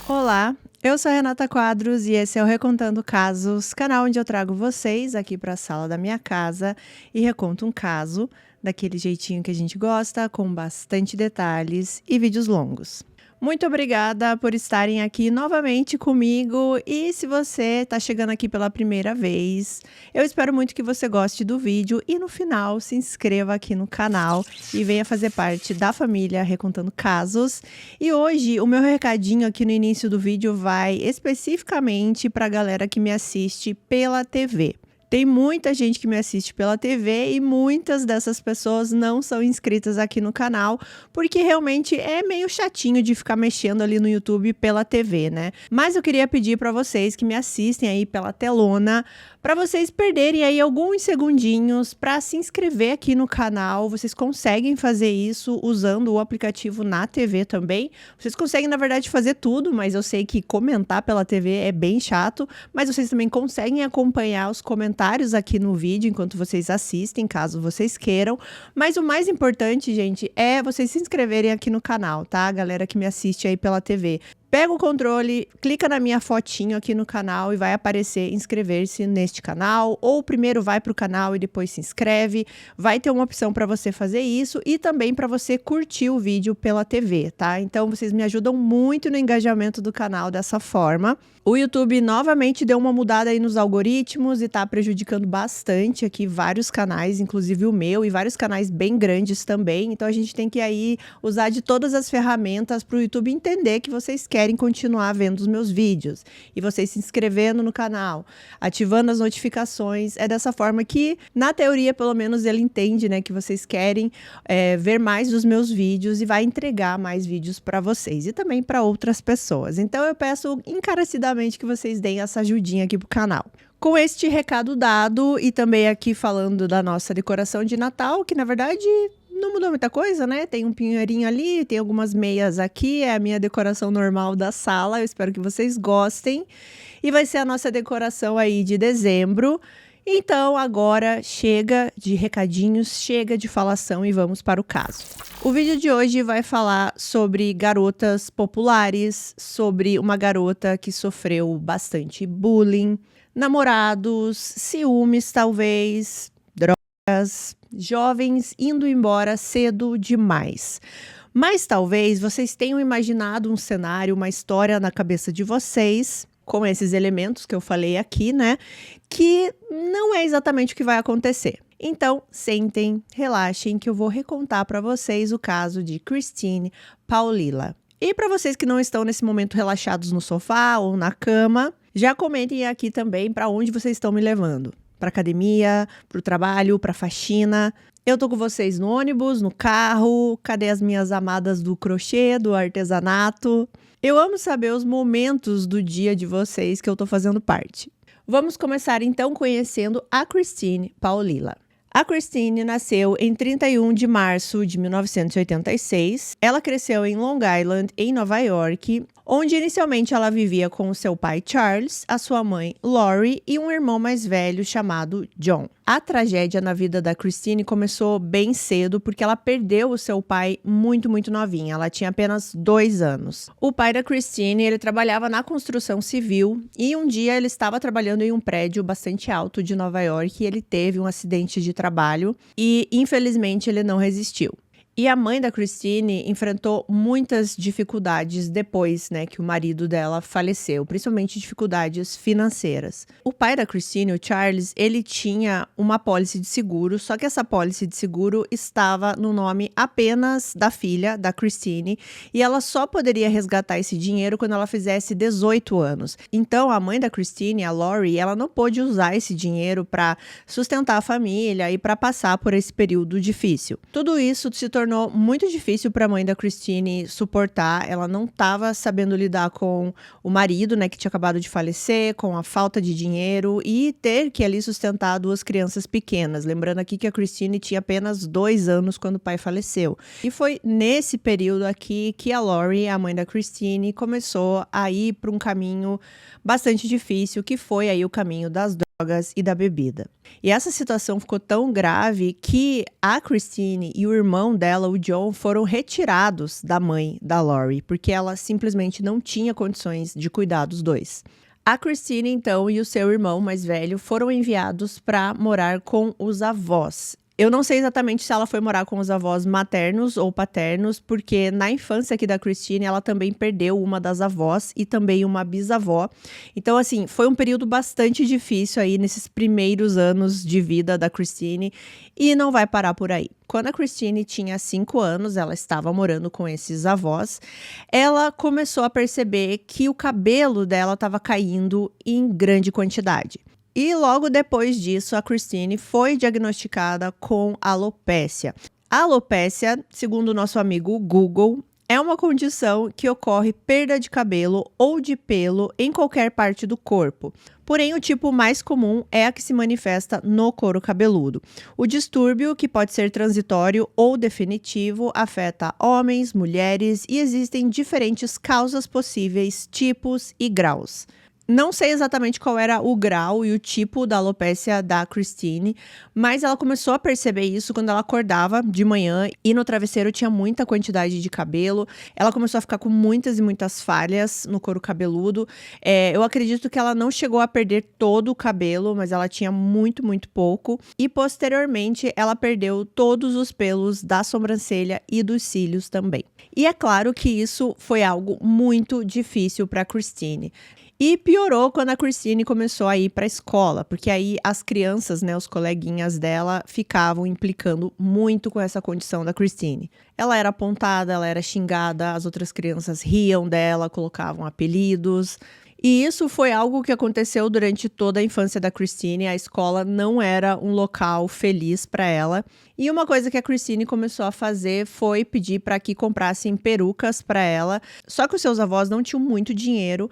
Olá, eu sou a Renata Quadros e esse é o Recontando Casos, canal onde eu trago vocês aqui para a sala da minha casa e reconto um caso daquele jeitinho que a gente gosta, com bastante detalhes e vídeos longos. Muito obrigada por estarem aqui novamente comigo e se você está chegando aqui pela primeira vez, eu espero muito que você goste do vídeo e no final se inscreva aqui no canal e venha fazer parte da família Recontando Casos. E hoje o meu recadinho aqui no início do vídeo vai especificamente para a galera que me assiste pela TV. Tem muita gente que me assiste pela TV e muitas dessas pessoas não são inscritas aqui no canal, porque realmente é meio chatinho de ficar mexendo ali no YouTube pela TV, né? Mas eu queria pedir para vocês que me assistem aí pela telona, para vocês perderem aí alguns segundinhos para se inscrever aqui no canal. Vocês conseguem fazer isso usando o aplicativo na TV também. Vocês conseguem, na verdade, fazer tudo, mas eu sei que comentar pela TV é bem chato, mas vocês também conseguem acompanhar os comentários aqui no vídeo enquanto vocês assistem, caso vocês queiram. Mas o mais importante, gente, é vocês se inscreverem aqui no canal, tá? Galera que me assiste aí pela TV. Pega o controle, clica na minha fotinho aqui no canal e vai aparecer inscrever-se neste canal, ou primeiro vai para o canal e depois se inscreve. Vai ter uma opção para você fazer isso e também para você curtir o vídeo pela TV, tá? Então vocês me ajudam muito no engajamento do canal dessa forma. O YouTube novamente deu uma mudada aí nos algoritmos e tá prejudicando bastante aqui vários canais, inclusive o meu e vários canais bem grandes também. Então a gente tem que aí usar de todas as ferramentas para o YouTube entender que vocês querem continuar vendo os meus vídeos e vocês se inscrevendo no canal, ativando as notificações. É dessa forma que, na teoria, pelo menos ele entende, né, que vocês querem ver mais dos meus vídeos e vai entregar mais vídeos para vocês e também para outras pessoas. Então eu peço encarecidamente que vocês deem essa ajudinha aqui pro canal. Com este recado dado e também aqui falando da nossa decoração de Natal, que na verdade não mudou muita coisa, né? Tem um pinheirinho ali, tem algumas meias aqui, é a minha decoração normal da sala. Eu espero que vocês gostem. E vai ser a nossa decoração aí de dezembro. Então, agora chega de recadinhos, chega de falação e vamos para o caso. O vídeo de hoje vai falar sobre garotas populares, sobre uma garota que sofreu bastante bullying, namorados, ciúmes talvez, drogas, jovens indo embora cedo demais. Mas talvez vocês tenham imaginado um cenário, uma história na cabeça de vocês, com esses elementos que eu falei aqui, né? Que não é exatamente o que vai acontecer. Então, sentem, relaxem, que eu vou recontar para vocês o caso de Christine Paulila. E para vocês que não estão nesse momento relaxados no sofá ou na cama, já comentem aqui também para onde vocês estão me levando. Para academia, para o trabalho, para faxina. Eu tô com vocês no ônibus, no carro, cadê as minhas amadas do crochê, do artesanato? Eu amo saber os momentos do dia de vocês que eu tô fazendo parte. Vamos começar então conhecendo a Christine Paulila. A Christine nasceu em 31 de março de 1986. Ela cresceu em Long Island, em Nova York, onde inicialmente ela vivia com o seu pai Charles, a sua mãe Lori e um irmão mais velho chamado John. A tragédia na vida da Christine começou bem cedo porque ela perdeu o seu pai muito novinha. Ela tinha apenas 2 anos. O pai da Christine, ele trabalhava na construção civil e um dia ele estava trabalhando em um prédio bastante alto de Nova York e ele teve um acidente de trabalho e infelizmente ele não resistiu. E a mãe da Christine enfrentou muitas dificuldades depois, né, que o marido dela faleceu, principalmente dificuldades financeiras. O pai da Christine, o Charles, ele tinha uma apólice de seguro, só que essa apólice de seguro estava no nome apenas da filha, da Christine, e ela só poderia resgatar esse dinheiro quando ela fizesse 18 anos. Então, a mãe da Christine, a Lori, ela não pôde usar esse dinheiro para sustentar a família e para passar por esse período difícil. Tudo isso se tornou muito difícil para a mãe da Christine suportar. Ela não estava sabendo lidar com o marido, né, que tinha acabado de falecer, com a falta de dinheiro e ter que ali sustentar 2 crianças pequenas. Lembrando aqui que a Christine tinha apenas 2 anos quando o pai faleceu. E foi nesse período aqui que a Lori, a mãe da Christine, começou a ir para um caminho bastante difícil, que foi aí o caminho das drogas. drogas e da bebida. E essa situação ficou tão grave que a Christine e o irmão dela, o John, foram retirados da mãe da Lori, porque ela simplesmente não tinha condições de cuidar dos dois. A Christine, então, e o seu irmão mais velho foram enviados para morar com os avós. Eu não sei exatamente se ela foi morar com os avós maternos ou paternos, porque na infância aqui da Christine, ela também perdeu uma das avós e também uma bisavó. Então, assim, foi um período bastante difícil aí nesses primeiros anos de vida da Christine e não vai parar por aí. Quando a Christine tinha 5 anos, ela estava morando com esses avós, ela começou a perceber que o cabelo dela estava caindo em grande quantidade. E logo depois disso, a Christine foi diagnosticada com alopécia. A alopécia, segundo o nosso amigo Google, é uma condição que ocorre perda de cabelo ou de pelo em qualquer parte do corpo. Porém, o tipo mais comum é a que se manifesta no couro cabeludo. O distúrbio, que pode ser transitório ou definitivo, afeta homens, mulheres e existem diferentes causas possíveis, tipos e graus. Não sei exatamente qual era o grau e o tipo da alopécia da Christine, mas ela começou a perceber isso quando ela acordava de manhã e no travesseiro tinha muita quantidade de cabelo. Ela começou a ficar com muitas e muitas falhas no couro cabeludo. Eu acredito que ela não chegou a perder todo o cabelo, mas ela tinha muito, muito pouco. E posteriormente ela perdeu todos os pelos da sobrancelha e dos cílios também. E é claro que isso foi algo muito difícil para a Christine. E piorou quando a Christine começou a ir para a escola, porque aí as crianças, né, os coleguinhas dela, ficavam implicando muito com essa condição da Christine. Ela era apontada, ela era xingada, as outras crianças riam dela, colocavam apelidos. E isso foi algo que aconteceu durante toda a infância da Christine. A escola não era um local feliz para ela. E uma coisa que a Christine começou a fazer foi pedir para que comprassem perucas para ela. Só que os seus avós não tinham muito dinheiro.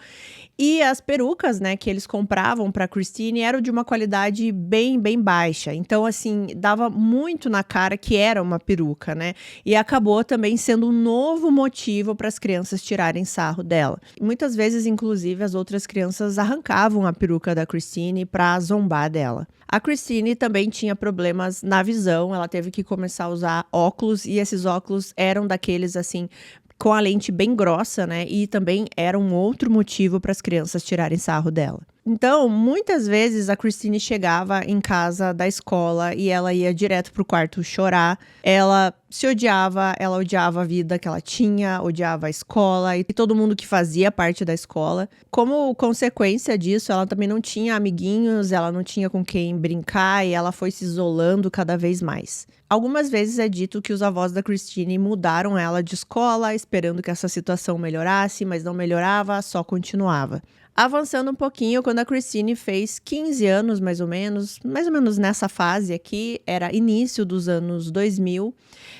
E as perucas, né, que eles compravam para Christine eram de uma qualidade bem, bem baixa. Então, assim, dava muito na cara que era uma peruca, né? E acabou também sendo um novo motivo para as crianças tirarem sarro dela. Muitas vezes, inclusive, as outras crianças arrancavam a peruca da Christine para zombar dela. A Christine também tinha problemas na visão, ela teve que começar a usar óculos e esses óculos eram daqueles, assim, com a lente bem grossa, né? E também era um outro motivo para as crianças tirarem sarro dela. Então, muitas vezes a Christine chegava em casa da escola e ela ia direto pro quarto chorar. Ela se odiava, ela odiava a vida que ela tinha, odiava a escola e todo mundo que fazia parte da escola. Como consequência disso, ela também não tinha amiguinhos, ela não tinha com quem brincar e ela foi se isolando cada vez mais. Algumas vezes é dito que os avós da Christine mudaram ela de escola, esperando que essa situação melhorasse, mas não melhorava, só continuava. Avançando um pouquinho, quando a Christine fez 15 anos, mais ou menos nessa fase aqui, era início dos anos 2000,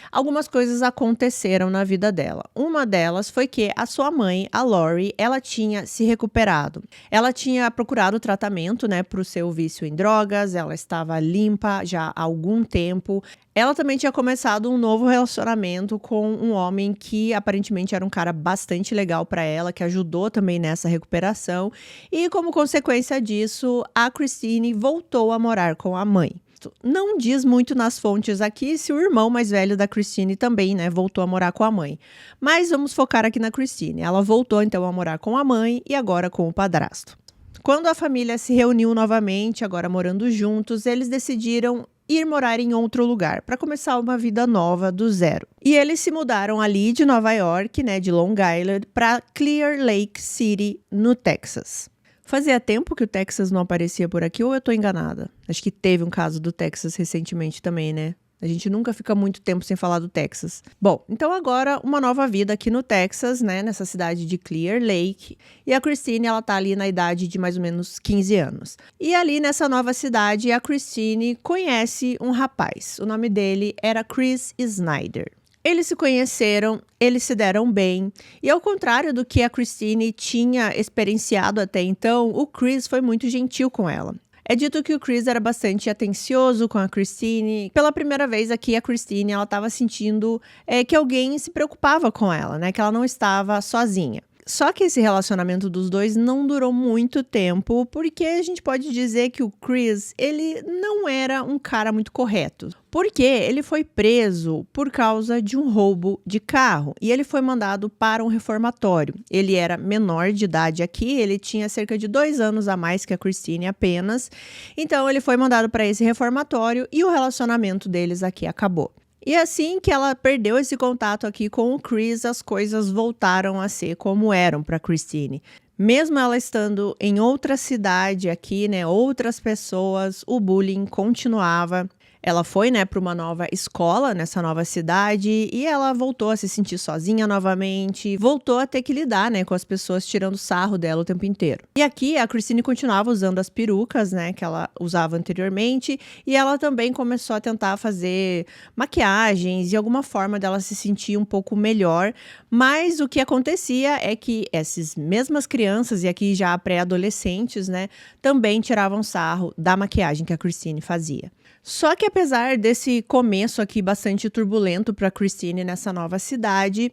algumas coisas aconteceram na vida dela. Uma delas foi que a sua mãe, a Lori, ela tinha se recuperado. Ela tinha procurado tratamento, né, para o seu vício em drogas, ela estava limpa já há algum tempo. Ela também tinha começado um novo relacionamento com um homem que aparentemente era um cara bastante legal para ela, que ajudou também nessa recuperação. E como consequência disso, a Christine voltou a morar com a mãe. Não diz muito nas fontes aqui se o irmão mais velho da Christine também, né, voltou a morar com a mãe. Mas vamos focar aqui na Christine. Ela voltou então a morar com a mãe e agora com o padrasto. Quando a família se reuniu novamente, agora morando juntos, eles decidiram ir morar em outro lugar, para começar uma vida nova do zero. E eles se mudaram ali de Nova York, né, de Long Island, para Clear Lake City, no Texas. Fazia tempo que o Texas não aparecia por aqui, ou eu tô enganada? Acho que teve um caso do Texas recentemente também, né? A gente nunca fica muito tempo sem falar do Texas. Bom, então agora uma nova vida aqui no Texas, né? Nessa cidade de Clear Lake. E a Christine, ela tá ali na idade de mais ou menos 15 anos. E ali nessa nova cidade, a Christine conhece um rapaz. O nome dele era Chris Snyder. Eles se conheceram, eles se deram bem. E ao contrário do que a Christine tinha experienciado até então, o Chris foi muito gentil com ela. É dito que o Chris era bastante atencioso com a Christine. Pela primeira vez aqui, a Christine, ela estava sentindo que alguém se preocupava com ela, né? Que ela não estava sozinha. Só que esse relacionamento dos dois não durou muito tempo, porque a gente pode dizer que o Chris, ele não era um cara muito correto. Porque ele foi preso por causa de um roubo de carro e ele foi mandado para um reformatório. Ele era menor de idade aqui, ele tinha cerca de 2 anos a mais que a Christine apenas. Então ele foi mandado para esse reformatório e o relacionamento deles aqui acabou. E assim que ela perdeu esse contato aqui com o Chris, as coisas voltaram a ser como eram para Christine. Mesmo ela estando em outra cidade aqui, né, outras pessoas, o bullying continuava. Ela foi, né, para uma nova escola nessa nova cidade e ela voltou a se sentir sozinha novamente, voltou a ter que lidar, né, com as pessoas tirando sarro dela o tempo inteiro. E aqui a Christine continuava usando as perucas, né, que ela usava anteriormente, e ela também começou a tentar fazer maquiagens e alguma forma dela se sentir um pouco melhor, mas o que acontecia é que essas mesmas crianças, e aqui já pré-adolescentes, né, também tiravam sarro da maquiagem que a Christine fazia. Só que apesar desse começo aqui bastante turbulento para Christine nessa nova cidade,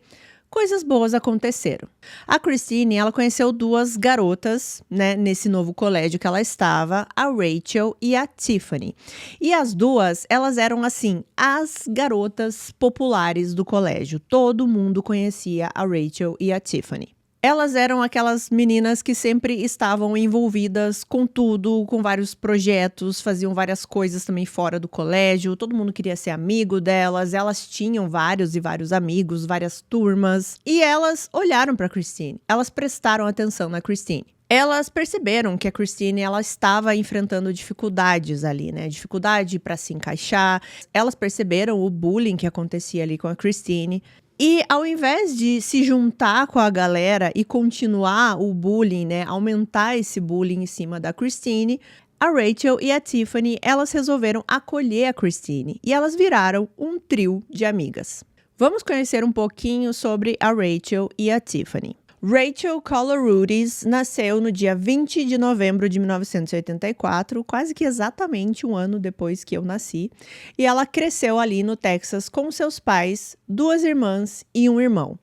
coisas boas aconteceram. A Christine, ela conheceu 2 garotas, né, nesse novo colégio que ela estava, a Rachel e a Tiffany. E as 2, elas eram assim, as garotas populares do colégio. Todo mundo conhecia a Rachel e a Tiffany. Elas eram aquelas meninas que sempre estavam envolvidas com tudo, com vários projetos, faziam várias coisas também fora do colégio, todo mundo queria ser amigo delas, elas tinham vários e vários amigos, várias turmas, e elas olharam para Christine, elas prestaram atenção na Christine. Elas perceberam que a Christine, ela estava enfrentando dificuldades ali, né? Dificuldade para se encaixar. Elas perceberam o bullying que acontecia ali com a Christine. E ao invés de se juntar com a galera e continuar o bullying, né, aumentar esse bullying em cima da Christine, a Rachel e a Tiffany, elas resolveram acolher a Christine e elas viraram um trio de amigas. Vamos conhecer um pouquinho sobre a Rachel e a Tiffany. Rachel Colorudis nasceu no dia 20 de novembro de 1984, quase que exatamente um ano depois que eu nasci, e ela cresceu ali no Texas com seus pais, 2 irmãs e um irmão.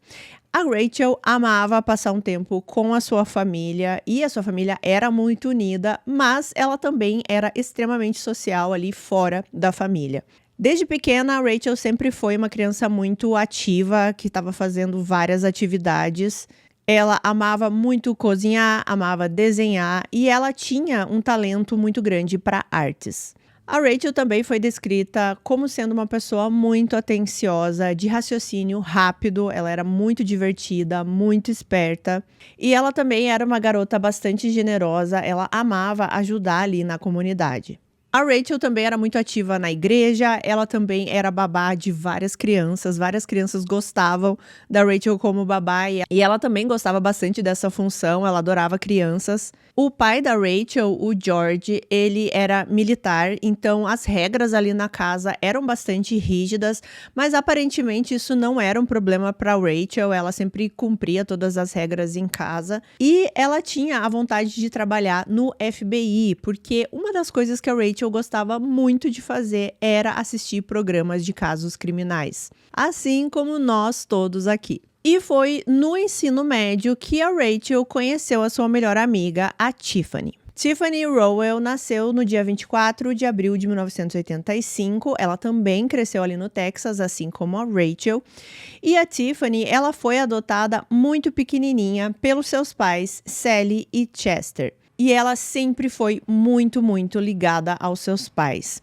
A Rachel amava passar um tempo com a sua família e a sua família era muito unida, mas ela também era extremamente social ali fora da família. Desde pequena, a Rachel sempre foi uma criança muito ativa, que estava fazendo várias atividades. Ela amava muito cozinhar, amava desenhar e ela tinha um talento muito grande para artes. A Rachel também foi descrita como sendo uma pessoa muito atenciosa, de raciocínio rápido, ela era muito divertida, muito esperta. E ela também era uma garota bastante generosa, ela amava ajudar ali na comunidade. A Rachel também era muito ativa na igreja, ela também era babá de várias crianças gostavam da Rachel como babá e ela também gostava bastante dessa função, ela adorava crianças. O pai da Rachel, o George, ele era militar, então as regras ali na casa eram bastante rígidas, mas aparentemente isso não era um problema para Rachel, ela sempre cumpria todas as regras em casa e ela tinha a vontade de trabalhar no FBI, porque uma das coisas que a Rachel gostava muito de fazer era assistir programas de casos criminais, assim como nós todos aqui. E foi no ensino médio que a Rachel conheceu a sua melhor amiga, a Tiffany. Tiffany Rowell nasceu no dia 24 de abril de 1985. Ela também cresceu ali no Texas, assim como a Rachel. E a Tiffany, ela foi adotada muito pequenininha pelos seus pais, Sally e Chester. E ela sempre foi muito, muito ligada aos seus pais.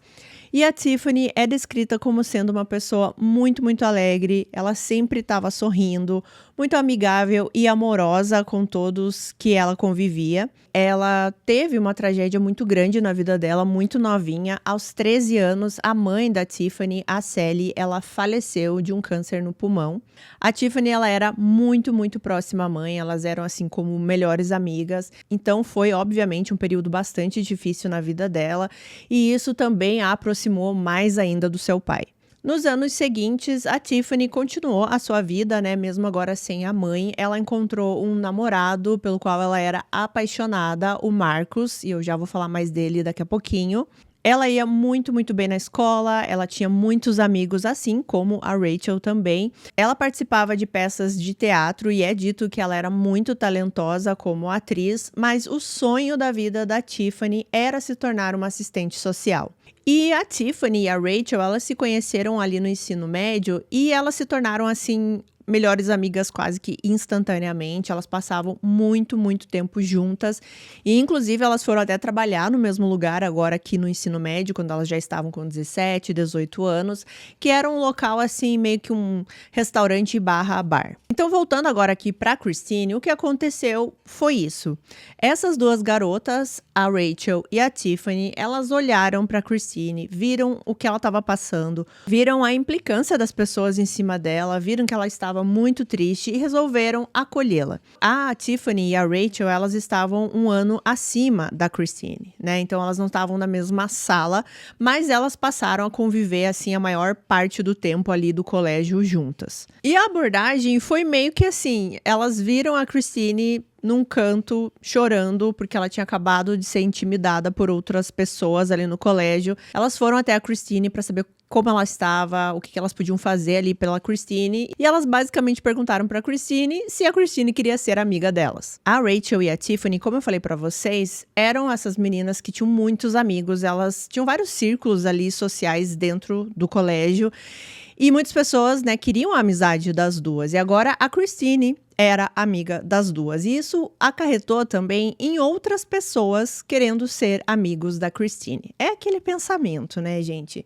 E a Tiffany é descrita como sendo uma pessoa muito, muito alegre. Ela sempre estava sorrindo, muito amigável e amorosa com todos que ela convivia. Ela teve uma tragédia muito grande na vida dela, muito novinha. Aos 13 anos, a mãe da Tiffany, a Sally, ela faleceu de um câncer no pulmão. A Tiffany, ela era muito, muito próxima à mãe. Elas eram, assim, como melhores amigas. Então, foi, obviamente, um período bastante difícil na vida dela. E isso também a aproximou mais ainda do seu pai. Nos anos seguintes, a Tiffany continuou a sua vida, né? Mesmo agora sem a mãe. Ela encontrou um namorado pelo qual ela era apaixonada, o Marcus, e eu já vou falar mais dele daqui a pouquinho. Ela ia muito, muito bem na escola, ela tinha muitos amigos, assim como a Rachel também. Ela participava de peças de teatro e é dito que ela era muito talentosa como atriz, mas o sonho da vida da Tiffany era se tornar uma assistente social. E a Tiffany e a Rachel, elas se conheceram ali no ensino médio e elas se tornaram, assim, melhores amigas quase que instantaneamente. Elas passavam muito, muito tempo juntas. E, inclusive, elas foram até trabalhar no mesmo lugar agora aqui no ensino médio, quando elas já estavam com 17, 18 anos, que era um local, assim, meio que um restaurante barra bar. Então, voltando agora aqui pra Christine, o que aconteceu foi isso. Essas duas garotas, a Rachel e a Tiffany, elas olharam pra Christine, viram o que ela estava passando, viram a implicância das pessoas em cima dela, viram que ela estava muito triste e resolveram acolhê-la. A Tiffany e a Rachel, elas estavam um ano acima da Christine, né? Então elas não estavam na mesma sala, mas elas passaram a conviver assim a maior parte do tempo ali do colégio juntas. E a abordagem foi meio que assim, elas viram a Christine num canto, chorando, porque ela tinha acabado de ser intimidada por outras pessoas ali no colégio. Elas foram até a Christine para saber como ela estava, o que elas podiam fazer ali pela Christine, e elas basicamente perguntaram pra Christine se a Christine queria ser amiga delas. A Rachel e a Tiffany, como eu falei pra vocês, eram essas meninas que tinham muitos amigos, elas tinham vários círculos ali sociais dentro do colégio, e muitas pessoas, né, queriam a amizade das duas. E agora a Christine era amiga das duas. E isso acarretou também em outras pessoas querendo ser amigos da Christine. É aquele pensamento, né, gente?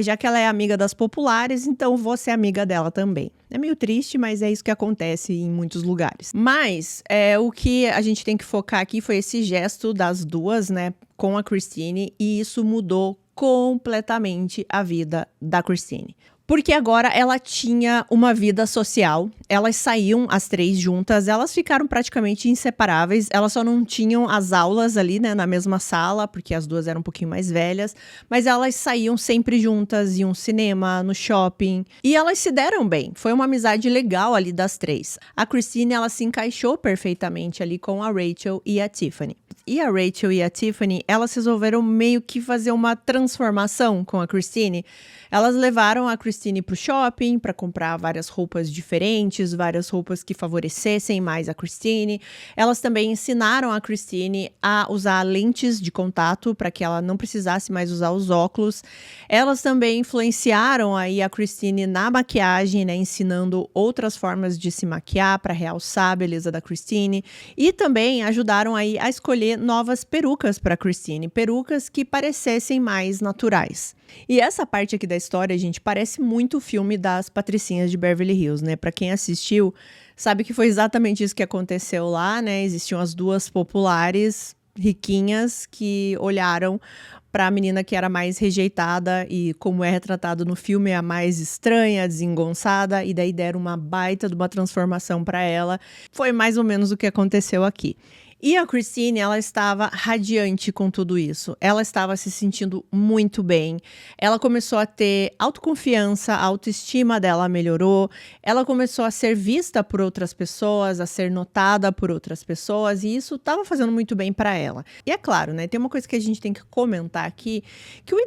Já que ela é amiga das populares, então vou ser amiga dela também. É meio triste, mas é isso que acontece em muitos lugares. Mas o que a gente tem que focar aqui foi esse gesto das duas, né, com a Christine. E isso mudou completamente a vida da Christine. Porque agora ela tinha uma vida social, elas saíam as três juntas, elas ficaram praticamente inseparáveis, elas só não tinham as aulas ali, né, na mesma sala, porque as duas eram um pouquinho mais velhas, mas elas saíam sempre juntas, iam ao cinema, no shopping, e elas se deram bem, foi uma amizade legal ali das três. A Christine, ela se encaixou perfeitamente ali com a Rachel e a Tiffany. E a Rachel e a Tiffany, elas resolveram meio que fazer uma transformação com a Christine. Elas levaram a Christine pro shopping para comprar várias roupas diferentes, várias roupas que favorecessem mais a Christine. Elas também ensinaram a Christine a usar lentes de contato para que ela não precisasse mais usar os óculos. Elas também influenciaram aí a Christine na maquiagem, né, ensinando outras formas de se maquiar para realçar a beleza da Christine. E também ajudaram aí a escolher novas perucas para Christine, perucas que parecessem mais naturais. E essa parte aqui da história, gente, parece muito o filme das Patricinhas de Beverly Hills, né? Pra quem assistiu, sabe que foi exatamente isso que aconteceu lá, né? Existiam as duas populares, riquinhas, que olharam para a menina que era mais rejeitada e, como é retratado no filme, é a mais estranha, desengonçada, e daí deram uma baita de uma transformação para ela. Foi mais ou menos o que aconteceu aqui. E a Christine, ela estava radiante com tudo isso. Ela estava se sentindo muito bem. Ela começou a ter autoconfiança, a autoestima dela melhorou. Ela começou a ser vista por outras pessoas, a ser notada por outras pessoas. E isso estava fazendo muito bem para ela. E é claro, né? Tem uma coisa que a gente tem que comentar aqui, que o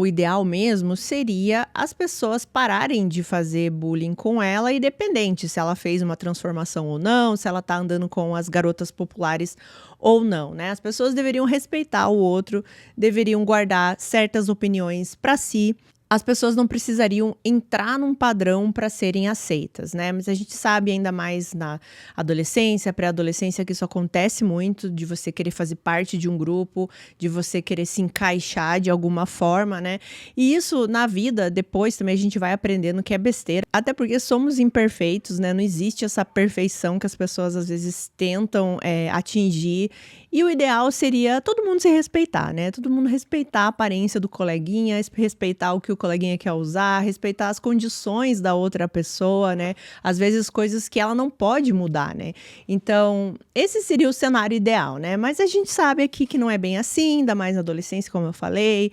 ideal mesmo, seria as pessoas pararem de fazer bullying com ela, independente se ela fez uma transformação ou não, se ela tá andando com as garotas populares ou não, né? As pessoas deveriam respeitar o outro, deveriam guardar certas opiniões para si. As pessoas não precisariam entrar num padrão para serem aceitas, né? Mas a gente sabe ainda mais na adolescência, pré-adolescência, que isso acontece muito, de você querer fazer parte de um grupo, de você querer se encaixar de alguma forma, né? E isso na vida, depois também a gente vai aprendendo que é besteira, até porque somos imperfeitos, né? Não existe essa perfeição que as pessoas às vezes tentam atingir. E o ideal seria todo mundo se respeitar, né? Todo mundo respeitar a aparência do coleguinha, respeitar o que o coleguinha quer usar, respeitar as condições da outra pessoa, né? Às vezes coisas que ela não pode mudar, né? Então, esse seria o cenário ideal, né? Mas a gente sabe aqui que não é bem assim, ainda mais na adolescência, como eu falei.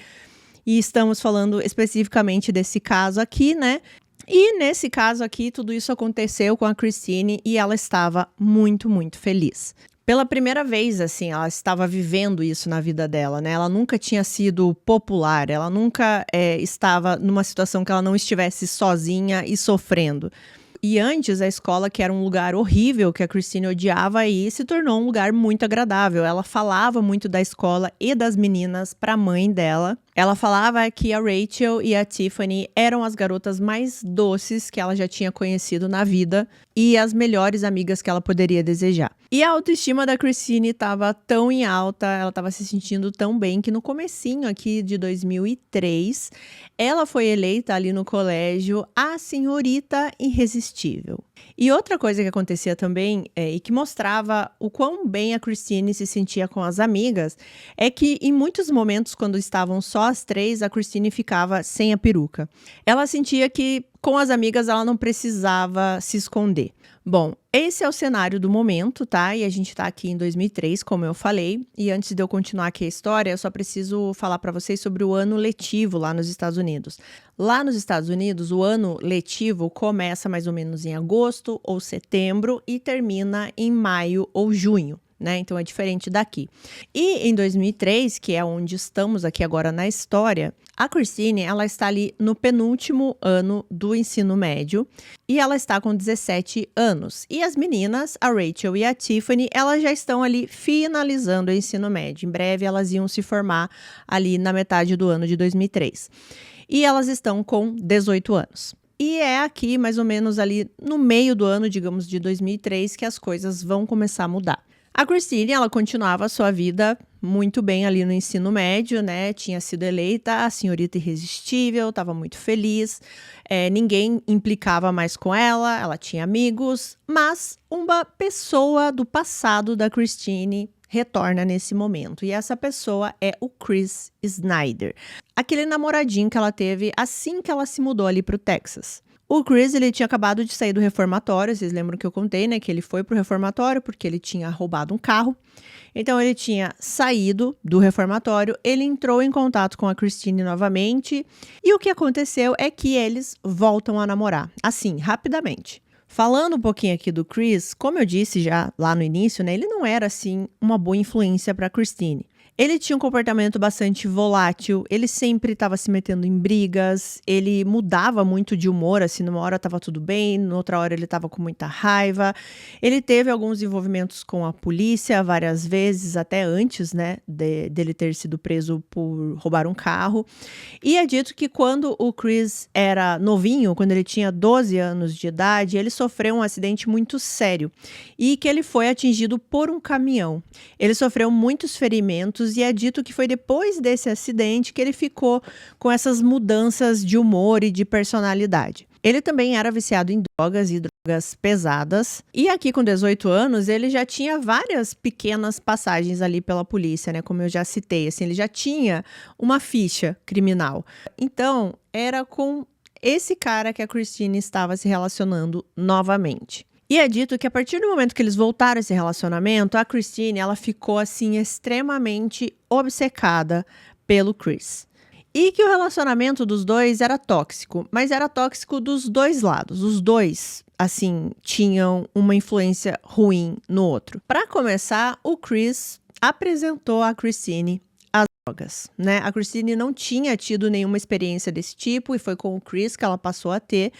E estamos falando especificamente desse caso aqui, né? E nesse caso aqui, tudo isso aconteceu com a Christine e ela estava muito, muito feliz. Pela primeira vez, assim, ela estava vivendo isso na vida dela, né, ela nunca tinha sido popular, ela nunca, estava numa situação que ela não estivesse sozinha e sofrendo. E antes, a escola, que era um lugar horrível, que a Christine odiava ir, se tornou um lugar muito agradável. Ela falava muito da escola e das meninas para a mãe dela. Ela falava que a Rachel e a Tiffany eram as garotas mais doces que ela já tinha conhecido na vida e as melhores amigas que ela poderia desejar. E a autoestima da Christine estava tão em alta, ela estava se sentindo tão bem que no comecinho aqui de 2003, ela foi eleita ali no colégio a senhorita irresistível. E outra coisa que acontecia também, e que mostrava o quão bem a Christine se sentia com as amigas, é que em muitos momentos, quando estavam só as três, a Christine ficava sem a peruca. Ela sentia que com as amigas ela não precisava se esconder. Bom, esse é o cenário do momento, tá? E a gente tá aqui em 2003, como eu falei. E antes de eu continuar aqui a história, eu só preciso falar pra vocês sobre o ano letivo lá nos Estados Unidos. Lá nos Estados Unidos, o ano letivo começa mais ou menos em agosto ou setembro e termina em maio ou junho, né? Então é diferente daqui. E em 2003, que é onde estamos aqui agora na história, a Christine, ela está ali no penúltimo ano do ensino médio e ela está com 17 anos. E as meninas, a Rachel e a Tiffany, elas já estão ali finalizando o ensino médio. Em breve elas iam se formar ali na metade do ano de 2003. E elas estão com 18 anos. E é aqui, mais ou menos ali no meio do ano, digamos, de 2003, que as coisas vão começar a mudar. A Christine, ela continuava a sua vida muito bem ali no ensino médio, né? Tinha sido eleita a senhorita irresistível, estava muito feliz, ninguém implicava mais com ela, ela tinha amigos, mas uma pessoa do passado da Christine retorna nesse momento. E essa pessoa é o Chris Snyder, aquele namoradinho que ela teve assim que ela se mudou ali para o Texas. O Chris, ele tinha acabado de sair do reformatório, vocês lembram que eu contei, né, que ele foi pro reformatório porque ele tinha roubado um carro. Então ele tinha saído do reformatório, ele entrou em contato com a Christine novamente, e o que aconteceu é que eles voltam a namorar, assim, rapidamente. Falando um pouquinho aqui do Chris, como eu disse já lá no início, né, ele não era, assim, uma boa influência para Christine. Ele tinha um comportamento bastante volátil, ele sempre estava se metendo em brigas, ele mudava muito de humor, assim, numa hora estava tudo bem, noutra hora ele estava com muita raiva. Ele teve alguns envolvimentos com a polícia várias vezes, até antes, né, dele ter sido preso por roubar um carro. E é dito que quando o Chris era novinho, quando ele tinha 12 anos de idade, ele sofreu um acidente muito sério e que ele foi atingido por um caminhão. Ele sofreu muitos ferimentos e é dito que foi depois desse acidente que ele ficou com essas mudanças de humor e de personalidade. Ele também era viciado em drogas e drogas pesadas. E aqui com 18 anos, ele já tinha várias pequenas passagens ali pela polícia, né? Como eu já citei, assim, ele já tinha uma ficha criminal. Então, era com esse cara que a Christine estava se relacionando novamente. E é dito que a partir do momento que eles voltaram esse relacionamento, a Christine, ela ficou assim extremamente obcecada pelo Chris. E que o relacionamento dos dois era tóxico, mas era tóxico dos dois lados. Os dois, assim, tinham uma influência ruim no outro. Para começar, o Chris apresentou a Christine drogas, né? A Christine não tinha tido nenhuma experiência desse tipo e foi com o Chris que ela passou a ter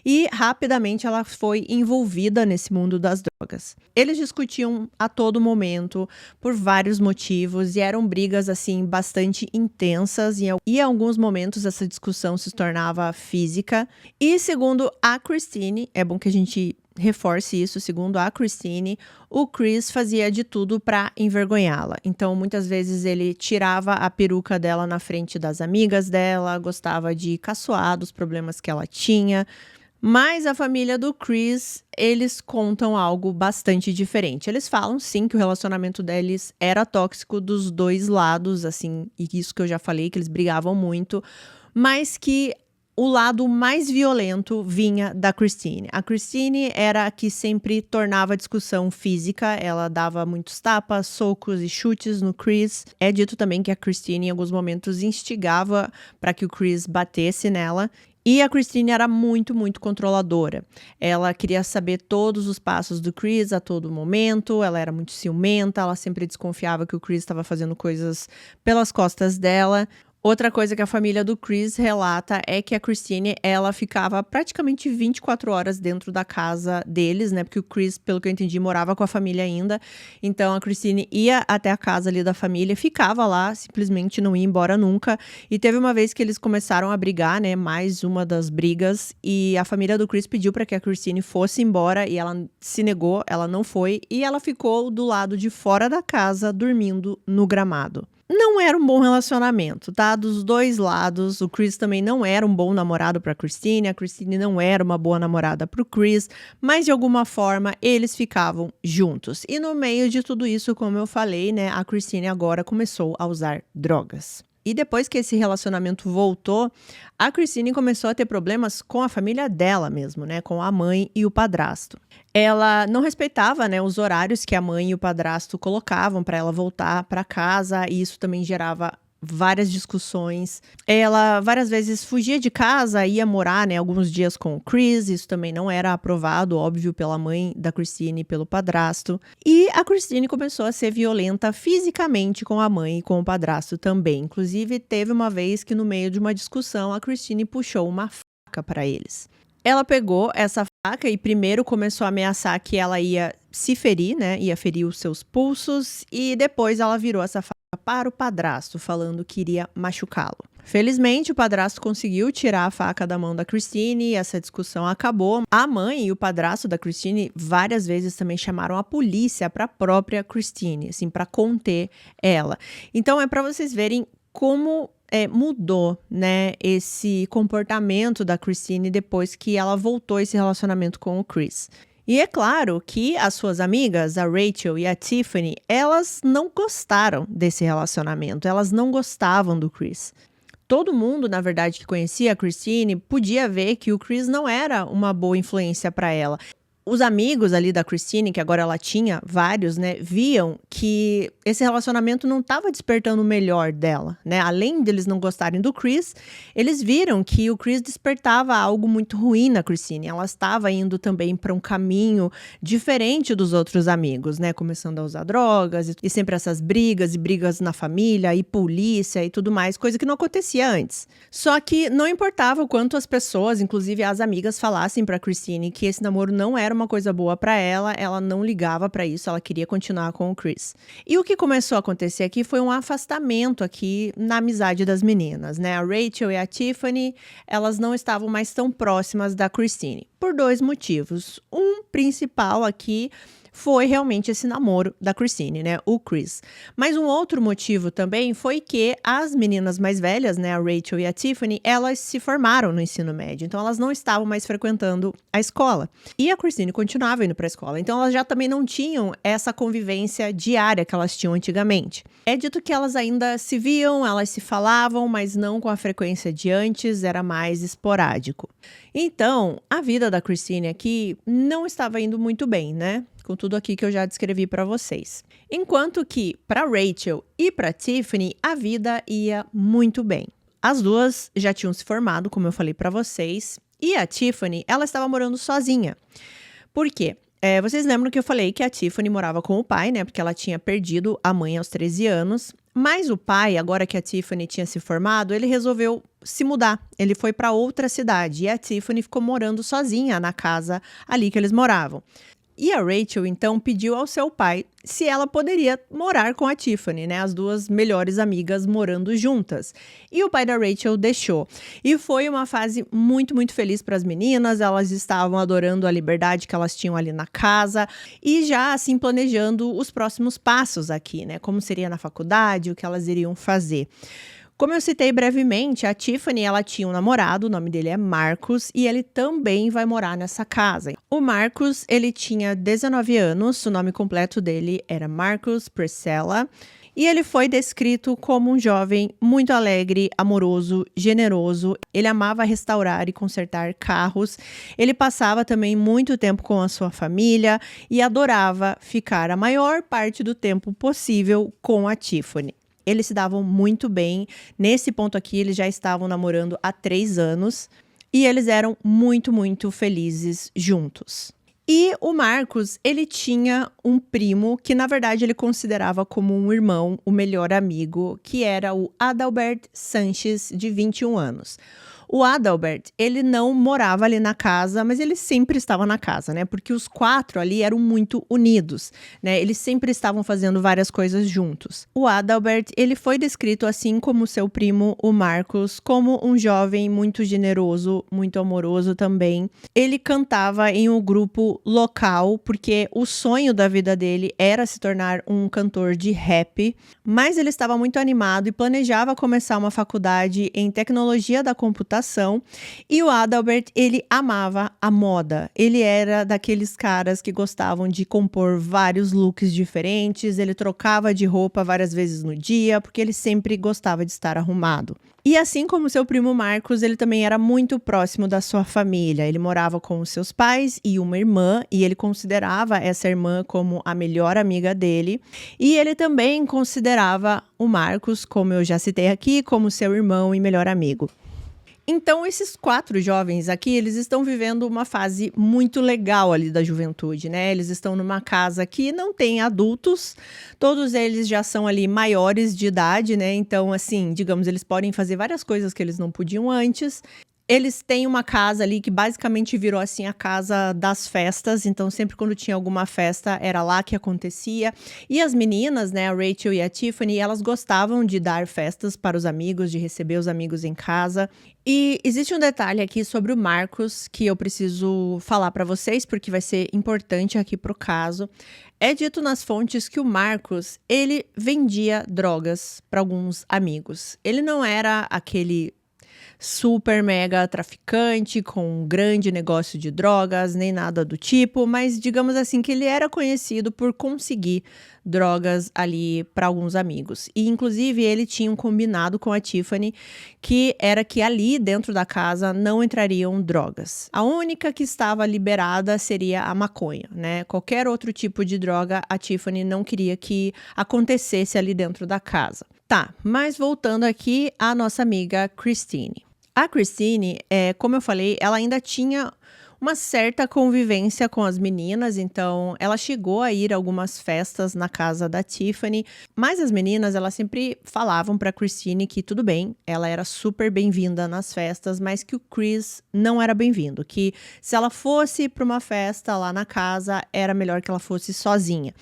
e rapidamente ela foi envolvida nesse mundo das drogas. Eles discutiam a todo momento por vários motivos e eram brigas assim bastante intensas e em alguns momentos essa discussão se tornava física. E segundo a Christine, é bom que a gente reforce isso, segundo a Christine, o Chris fazia de tudo para envergonhá-la. Então, muitas vezes ele tirava a peruca dela na frente das amigas dela, gostava de caçoar dos problemas que ela tinha. Mas a família do Chris, eles contam algo bastante diferente. Eles falam, sim, que o relacionamento deles era tóxico dos dois lados, assim, e isso que eu já falei, que eles brigavam muito, mas que o lado mais violento vinha da Christine. A Christine era a que sempre tornava a discussão física, ela dava muitos tapas, socos e chutes no Chris. É dito também que a Christine, em alguns momentos, instigava para que o Chris batesse nela. E a Christine era muito, muito controladora. Ela queria saber todos os passos do Chris a todo momento, ela era muito ciumenta, ela sempre desconfiava que o Chris estava fazendo coisas pelas costas dela. Outra coisa que a família do Chris relata é que a Christine, ela ficava praticamente 24 horas dentro da casa deles, né? Porque o Chris, pelo que eu entendi, morava com a família ainda. Então a Christine ia até a casa ali da família, ficava lá, simplesmente não ia embora nunca. E teve uma vez que eles começaram a brigar, né? Mais uma das brigas. E a família do Chris pediu para que a Christine fosse embora e ela se negou, ela não foi. E ela ficou do lado de fora da casa, dormindo no gramado. Não era um bom relacionamento, tá? Dos dois lados. O Chris também não era um bom namorado para Christine, a Christine não era uma boa namorada para o Chris, mas de alguma forma eles ficavam juntos. E no meio de tudo isso, como eu falei, né, a Christine agora começou a usar drogas. E depois que esse relacionamento voltou, a Christine começou a ter problemas com a família dela mesmo, né? Com a mãe e o padrasto. Ela não respeitava, né, os horários que a mãe e o padrasto colocavam para ela voltar para casa, e isso também gerava várias discussões. Ela várias vezes fugia de casa, ia morar, né, alguns dias com o Chris. Isso também não era aprovado, óbvio, pela mãe da Christine e pelo padrasto. E a Christine começou a ser violenta fisicamente com a mãe e com o padrasto também. Inclusive, teve uma vez que no meio de uma discussão, a Christine puxou uma faca para eles. Ela pegou essa faca e primeiro começou a ameaçar que ela ia se ferir, né? Ia ferir os seus pulsos, e depois ela virou essa faca para o padrasto, falando que iria machucá-lo. Felizmente, o padrasto conseguiu tirar a faca da mão da Christine e essa discussão acabou. A mãe e o padrasto da Christine várias vezes também chamaram a polícia para a própria Christine, assim, para conter ela. Então é para vocês verem como mudou, né, esse comportamento da Christine depois que ela voltou esse relacionamento com o Chris. E é claro que as suas amigas, a Rachel e a Tiffany, elas não gostaram desse relacionamento, elas não gostavam do Chris. Todo mundo, na verdade, que conhecia a Christine podia ver que o Chris não era uma boa influência para ela. Os amigos ali da Christine, que agora ela tinha vários, né, viam que esse relacionamento não estava despertando o melhor dela, né? Além deles não gostarem do Chris, eles viram que o Chris despertava algo muito ruim na Christine. Ela estava indo também para um caminho diferente dos outros amigos, né? Começando a usar drogas e sempre essas brigas e brigas na família e polícia e tudo mais, coisa que não acontecia antes. Só que não importava o quanto as pessoas, inclusive as amigas, falassem para Christine que esse namoro não era uma coisa boa para ela não ligava para isso, ela queria continuar com o Chris. E o que começou a acontecer aqui foi um afastamento aqui na amizade das meninas, né? A Rachel e a Tiffany, elas não estavam mais tão próximas da Christine, por dois motivos. Um principal aqui foi realmente esse namoro da Christine, né, o Chris. Mas um outro motivo também foi que as meninas mais velhas, né, a Rachel e a Tiffany, elas se formaram no ensino médio, então elas não estavam mais frequentando a escola. E a Christine continuava indo para a escola, então elas já também não tinham essa convivência diária que elas tinham antigamente. É dito que elas ainda se viam, elas se falavam, mas não com a frequência de antes, era mais esporádico. Então, a vida da Christine aqui não estava indo muito bem, né? Com tudo aqui que eu já descrevi para vocês. Enquanto que para Rachel e para Tiffany a vida ia muito bem. As duas já tinham se formado, como eu falei para vocês, e a Tiffany, ela estava morando sozinha. Por quê? Vocês lembram que eu falei que a Tiffany morava com o pai, né? Porque ela tinha perdido a mãe aos 13 anos. Mas o pai, agora que a Tiffany tinha se formado, ele resolveu se mudar. Ele foi para outra cidade e a Tiffany ficou morando sozinha na casa ali que eles moravam. E a Rachel, então, pediu ao seu pai se ela poderia morar com a Tiffany, né? As duas melhores amigas morando juntas. E o pai da Rachel deixou. E foi uma fase muito, muito feliz para as meninas. Elas estavam adorando a liberdade que elas tinham ali na casa e já, assim, planejando os próximos passos aqui, né? Como seria na faculdade, o que elas iriam fazer. Como eu citei brevemente, a Tiffany, ela tinha um namorado, o nome dele é Marcus, e ele também vai morar nessa casa. O Marcus, ele tinha 19 anos, o nome completo dele era Marcus Priscilla, e ele foi descrito como um jovem muito alegre, amoroso, generoso. Ele amava restaurar e consertar carros. Ele passava também muito tempo com a sua família e adorava ficar a maior parte do tempo possível com a Tiffany. Eles se davam muito bem. Nesse ponto aqui, eles já estavam namorando há 3 anos. e eles eram muito, muito felizes juntos. E o Marcos, ele tinha um primo que, na verdade, ele considerava como um irmão, o melhor amigo, que era o Adalbert Sanches, de 21 anos. O Adalbert, ele não morava ali na casa, mas ele sempre estava na casa, né? Porque os 4 ali eram muito unidos, né? Eles sempre estavam fazendo várias coisas juntos. O Adalbert, ele foi descrito, assim como seu primo, o Marcos, como um jovem muito generoso, muito amoroso também. Ele cantava em um grupo local, porque o sonho da vida dele era se tornar um cantor de rap, mas ele estava muito animado e planejava começar uma faculdade em tecnologia da computação. E o Adalbert, ele amava a moda. Ele era daqueles caras que gostavam de compor vários looks diferentes, ele trocava de roupa várias vezes no dia, porque ele sempre gostava de estar arrumado. E assim como seu primo Marcos, ele também era muito próximo da sua família. Ele morava com os seus pais e uma irmã, e ele considerava essa irmã como a melhor amiga dele. E ele também considerava o Marcos, como eu já citei aqui, como seu irmão e melhor amigo. Então, esses 4 jovens aqui, eles estão vivendo uma fase muito legal ali da juventude, né? Eles estão numa casa que não tem adultos, todos eles já são ali maiores de idade, né? Então, assim, digamos, eles podem fazer várias coisas que eles não podiam antes. Eles têm uma casa ali que basicamente virou assim a casa das festas, então sempre quando tinha alguma festa era lá que acontecia. E as meninas, né, a Rachel e a Tiffany, elas gostavam de dar festas para os amigos, de receber os amigos em casa. E existe um detalhe aqui sobre o Marcos que eu preciso falar para vocês, porque vai ser importante aqui pro caso. É dito nas fontes que o Marcos, ele vendia drogas para alguns amigos. Ele não era aquele super mega traficante com um grande negócio de drogas, nem nada do tipo, mas digamos assim que ele era conhecido por conseguir drogas ali para alguns amigos. E inclusive ele tinha um combinado com a Tiffany que era que ali dentro da casa não entrariam drogas. A única que estava liberada seria a maconha, né? Qualquer outro tipo de droga a Tiffany não queria que acontecesse ali dentro da casa. Tá, mas voltando aqui à nossa amiga Christine. A Christine, como eu falei, ela ainda tinha uma certa convivência com as meninas, então ela chegou a ir a algumas festas na casa da Tiffany, mas as meninas, elas sempre falavam para Christine que tudo bem, ela era super bem-vinda nas festas, mas que o Chris não era bem-vindo, que se ela fosse para uma festa lá na casa, era melhor que ela fosse sozinha.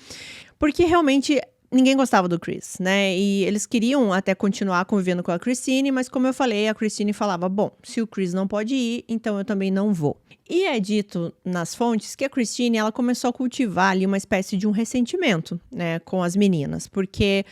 Porque realmente ninguém gostava do Chris, né? E eles queriam até continuar convivendo com a Christine, mas como eu falei, a Christine falava, bom, se o Chris não pode ir, então eu também não vou. E é dito nas fontes que a Christine, ela começou a cultivar ali uma espécie de um ressentimento, né, com as meninas, porque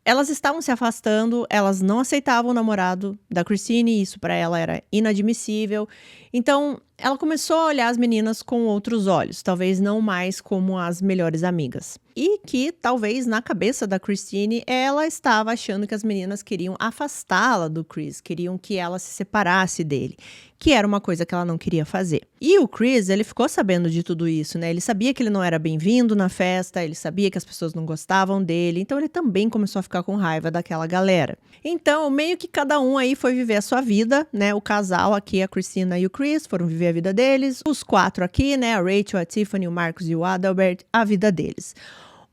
elas estavam se afastando, elas não aceitavam o namorado da Christine, isso para ela era inadmissível. Então, ela começou a olhar as meninas com outros olhos, talvez não mais como as melhores amigas. E que, talvez, na cabeça da Christine, ela estava achando que as meninas queriam afastá-la do Chris, queriam que ela se separasse dele, que era uma coisa que ela não queria fazer. E o Chris, ele ficou sabendo de tudo isso, né? Ele sabia que ele não era bem-vindo na festa, ele sabia que as pessoas não gostavam dele, então ele também começou a ficar com raiva daquela galera. Então, meio que cada um aí foi viver a sua vida, né? O casal aqui, a Christina e o Chris, foram viver a vida deles. Os 4 aqui, né? A Rachel, a Tiffany, o Marcos e o Adalbert, a vida deles.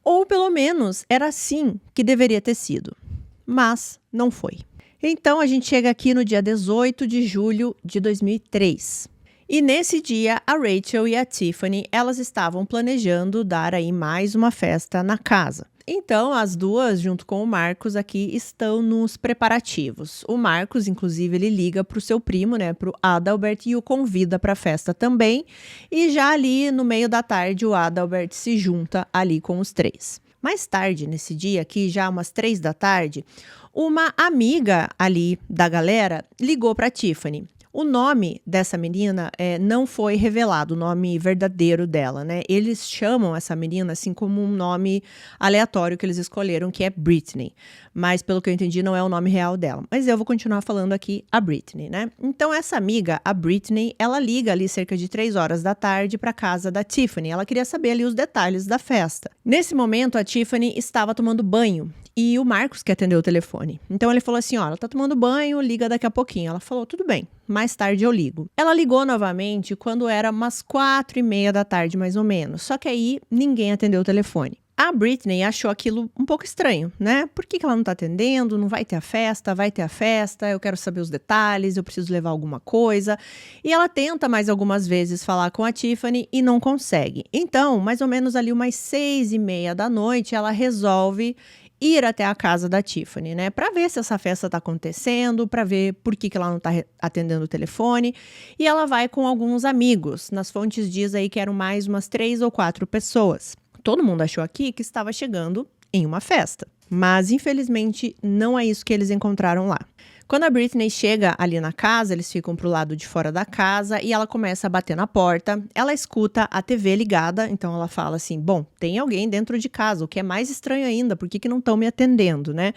Ou pelo menos era assim que deveria ter sido. Mas não foi. Então a gente chega aqui no dia 18 de julho de 2003. E nesse dia, a Rachel e a Tiffany, elas estavam planejando dar aí mais uma festa na casa. Então, as duas, junto com o Marcos aqui, estão nos preparativos. O Marcos, inclusive, ele liga para o seu primo, né, para o Adalbert, e o convida para a festa também. E já ali, no meio da tarde, o Adalbert se junta ali com os 3. Mais tarde, nesse dia aqui, já umas 3 da tarde, uma amiga ali da galera ligou para Tiffany. O nome dessa menina não foi revelado, o nome verdadeiro dela, né? Eles chamam essa menina assim como um nome aleatório que eles escolheram, que é Britney. Mas, pelo que eu entendi, não é o nome real dela. Mas eu vou continuar falando aqui a Britney, né? Então, essa amiga, a Britney, ela liga ali cerca de 3 horas da tarde para casa da Tiffany. Ela queria saber ali os detalhes da festa. Nesse momento, a Tiffany estava tomando banho. e o Marcos que atendeu o telefone. Então ele falou assim, ó, ela tá tomando banho, liga daqui a pouquinho. Ela falou, tudo bem, mais tarde eu ligo. Ela ligou novamente quando era umas 4:30 da tarde, mais ou menos. Só que aí ninguém atendeu o telefone. A Britney achou aquilo um pouco estranho, né? Por que ela não tá atendendo? Não vai ter a festa? Vai ter a festa? Eu quero saber os detalhes, eu preciso levar alguma coisa. E ela tenta mais algumas vezes falar com a Tiffany e não consegue. Então, mais ou menos ali umas 6:30 da noite, ela resolve ir até a casa da Tiffany, né? Pra ver se essa festa tá acontecendo, pra ver por que ela não tá atendendo o telefone. E ela vai com alguns amigos. Nas fontes diz aí que eram mais umas 3 ou 4 pessoas. Todo mundo achou aqui que estava chegando em uma festa, mas infelizmente não é isso que eles encontraram lá. Quando a Britney chega ali na casa, eles ficam pro lado de fora da casa e ela começa a bater na porta. Ela escuta a TV ligada, então ela fala assim, bom, tem alguém dentro de casa, o que é mais estranho ainda, por que não estão me atendendo, né?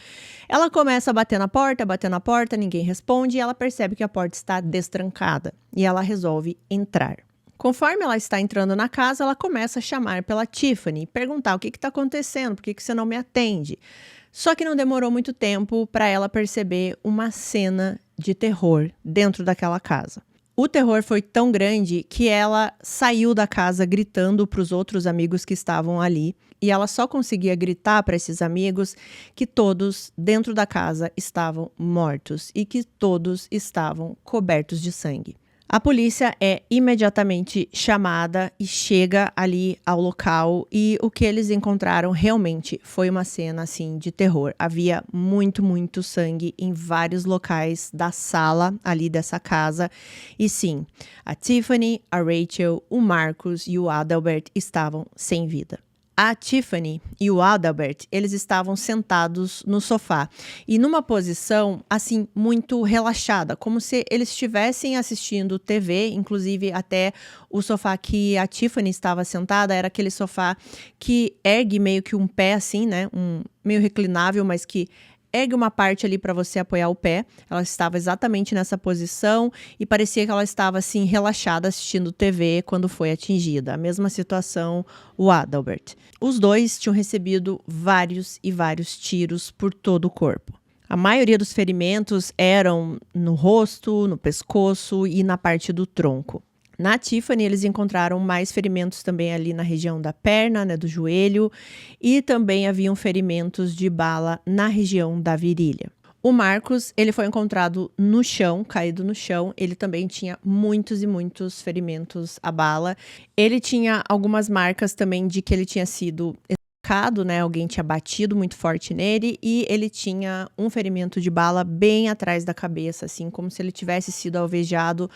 Ela começa a bater na porta, ninguém responde e ela percebe que a porta está destrancada e ela resolve entrar. Conforme ela está entrando na casa, ela começa a chamar pela Tiffany, perguntar o que está acontecendo, por que você não me atende? Só que não demorou muito tempo para ela perceber uma cena de terror dentro daquela casa. O terror foi tão grande que ela saiu da casa gritando para os outros amigos que estavam ali. E ela só conseguia gritar para esses amigos que todos dentro da casa estavam mortos e que todos estavam cobertos de sangue. A polícia é imediatamente chamada e chega ali ao local e o que eles encontraram realmente foi uma cena assim de terror. Havia muito sangue em vários locais da sala ali dessa casa. E sim, a Tiffany, a Rachel, o Marcos e o Adalbert estavam sem vida. A Tiffany e o Adalbert, eles estavam sentados no sofá e numa posição, assim, muito relaxada, como se eles estivessem assistindo TV, inclusive até o sofá que a Tiffany estava sentada era aquele sofá que ergue meio que um pé assim, né, meio reclinável, mas que ergue uma parte ali para você apoiar o pé. Ela estava exatamente nessa posição e parecia que ela estava assim relaxada assistindo TV quando foi atingida. A mesma situação o Adalbert. Os dois tinham recebido vários e vários tiros por todo o corpo. A maioria dos ferimentos eram no rosto, no pescoço e na parte do tronco. Na Tiffany, eles encontraram mais ferimentos também ali na região da perna, né, do joelho, e também haviam ferimentos de bala na região da virilha. O Marcos, ele foi encontrado no chão, caído no chão. Ele também tinha muitos e muitos ferimentos à bala. Ele tinha algumas marcas também de que ele tinha sido espancado, né? Alguém tinha batido muito forte nele e ele tinha um ferimento de bala bem atrás da cabeça, assim, como se ele tivesse sido alvejado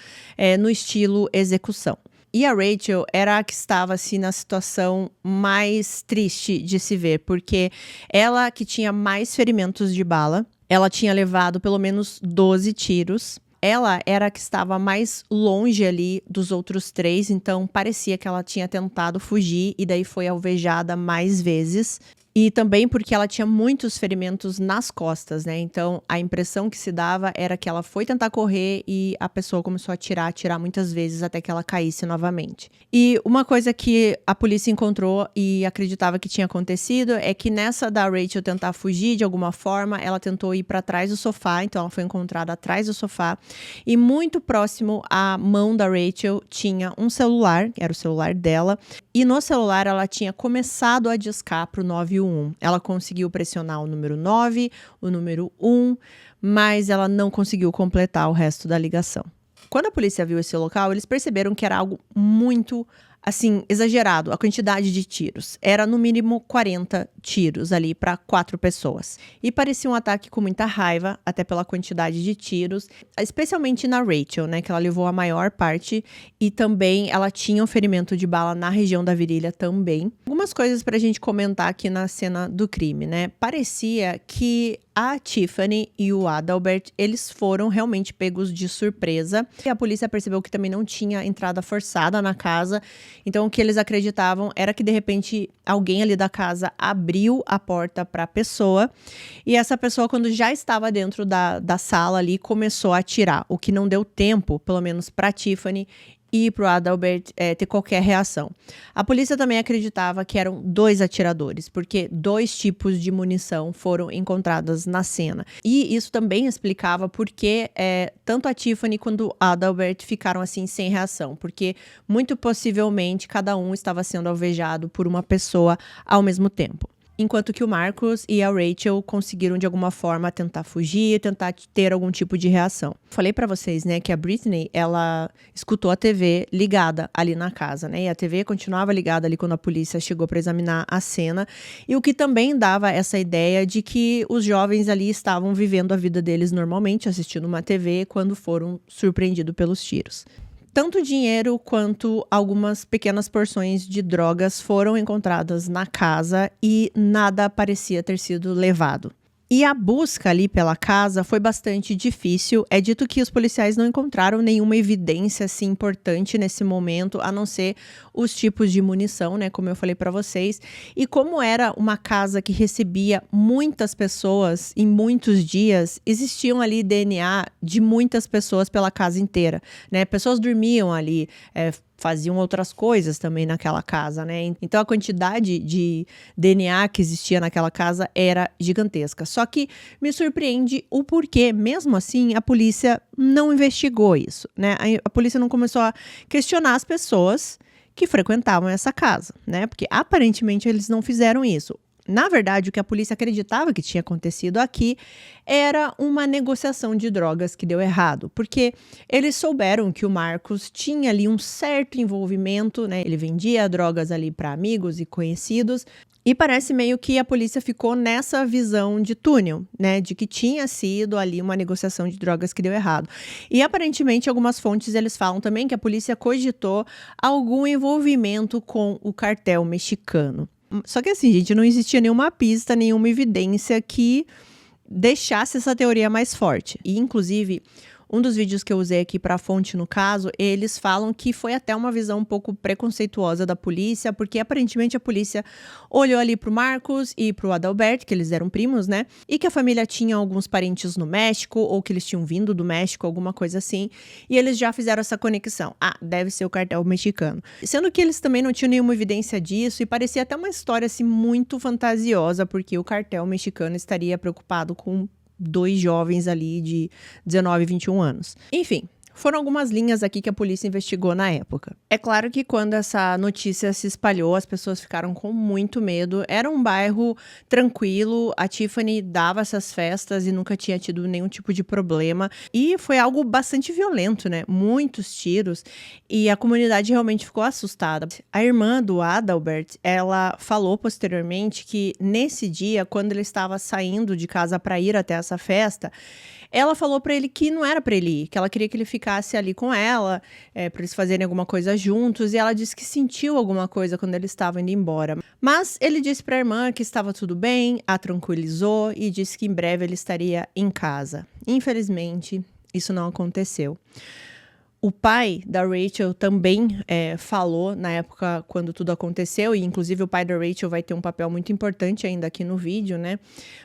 no estilo execução. E a Rachel era a que estava assim na situação mais triste de se ver, porque ela que tinha mais ferimentos de bala, ela tinha levado pelo menos 12 tiros. Ela era a que estava mais longe ali dos outros 3, então parecia que ela tinha tentado fugir e daí foi alvejada mais vezes. E também porque ela tinha muitos ferimentos nas costas, né? Então, a impressão que se dava era que ela foi tentar correr e a pessoa começou a atirar muitas vezes até que ela caísse novamente. E uma coisa que a polícia encontrou e acreditava que tinha acontecido é que nessa da Rachel tentar fugir de alguma forma, ela tentou ir para trás do sofá, então ela foi encontrada atrás do sofá. E muito próximo à mão da Rachel tinha um celular, era o celular dela. E no celular ela tinha começado a discar para o 911. Ela conseguiu pressionar o número 9, o número 1, mas ela não conseguiu completar o resto da ligação. Quando a polícia viu esse local, eles perceberam que era algo muito, assim, exagerado, a quantidade de tiros. Era no mínimo 40 tiros ali para 4 pessoas. E parecia um ataque com muita raiva, até pela quantidade de tiros, especialmente na Rachel, né, que ela levou a maior parte e também ela tinha um ferimento de bala na região da virilha também. Algumas coisas pra gente comentar aqui na cena do crime, né? Parecia que a Tiffany e o Adalbert, eles foram realmente pegos de surpresa. E a polícia percebeu que também não tinha entrada forçada na casa. Então, o que eles acreditavam era que, de repente, alguém ali da casa abriu a porta para a pessoa. E essa pessoa, quando já estava dentro da sala ali, começou a atirar. O que não deu tempo, pelo menos para Tiffany e para o Adalbert ter qualquer reação. A polícia também acreditava que eram 2 atiradores, porque 2 tipos de munição foram encontradas na cena. E isso também explicava por que tanto a Tiffany quanto o Adalbert ficaram assim sem reação, porque muito possivelmente cada um estava sendo alvejado por uma pessoa ao mesmo tempo. Enquanto que o Marcus e a Rachel conseguiram de alguma forma tentar fugir, tentar ter algum tipo de reação. Falei pra vocês, né, que a Britney, ela escutou a TV ligada ali na casa, né, e a TV continuava ligada ali quando a polícia chegou pra examinar a cena, e o que também dava essa ideia de que os jovens ali estavam vivendo a vida deles normalmente, assistindo uma TV, quando foram surpreendidos pelos tiros. Tanto dinheiro quanto algumas pequenas porções de drogas foram encontradas na casa e nada parecia ter sido levado. E a busca ali pela casa foi bastante difícil. É dito que os policiais não encontraram nenhuma evidência assim importante nesse momento, a não ser os tipos de munição, né, como eu falei para vocês. E como era uma casa que recebia muitas pessoas em muitos dias, existiam ali DNA de muitas pessoas pela casa inteira, né? Pessoas dormiam ali, faziam outras coisas também naquela casa, né? Então a quantidade de DNA que existia naquela casa era gigantesca. Só que me surpreende o porquê, mesmo assim, a polícia não investigou isso, né? A polícia não começou a questionar as pessoas que frequentavam essa casa, né? Porque aparentemente eles não fizeram isso. Na verdade, o que a polícia acreditava que tinha acontecido aqui era uma negociação de drogas que deu errado, porque eles souberam que o Marcus tinha ali um certo envolvimento, né? Ele vendia drogas ali para amigos e conhecidos, e parece meio que a polícia ficou nessa visão de túnel, né? De que tinha sido ali uma negociação de drogas que deu errado. E aparentemente, algumas fontes eles falam também que a polícia cogitou algum envolvimento com o cartel mexicano. Só que assim, gente, não existia nenhuma pista, nenhuma evidência que deixasse essa teoria mais forte. E, inclusive, um dos vídeos que eu usei aqui para a fonte no caso, eles falam que foi até uma visão um pouco preconceituosa da polícia, porque aparentemente a polícia olhou ali pro Marcus e pro Adalbert, que eles eram primos, né? E que a família tinha alguns parentes no México, ou que eles tinham vindo do México, alguma coisa assim. E eles já fizeram essa conexão. Ah, deve ser o cartel mexicano. Sendo que eles também não tinham nenhuma evidência disso, e parecia até uma história assim muito fantasiosa, porque o cartel mexicano estaria preocupado com 2 jovens ali de 19 e 21 anos. Enfim, foram algumas linhas aqui que a polícia investigou na época. É claro que quando essa notícia se espalhou, as pessoas ficaram com muito medo. Era um bairro tranquilo, a Tiffany dava essas festas e nunca tinha tido nenhum tipo de problema. E foi algo bastante violento, né? Muitos tiros, e a comunidade realmente ficou assustada. A irmã do Adalbert, ela falou posteriormente que nesse dia, quando ele estava saindo de casa para ir até essa festa, ela falou pra ele que não era pra ele ir, que ela queria que ele ficasse ali com ela, pra eles fazerem alguma coisa juntos, e ela disse que sentiu alguma coisa quando ele estava indo embora. Mas ele disse pra irmã que estava tudo bem, a tranquilizou e disse que em breve ele estaria em casa. Infelizmente, isso não aconteceu. O pai da Rachel também falou na época quando tudo aconteceu, e inclusive o pai da Rachel vai ter um papel muito importante ainda aqui no vídeo, né?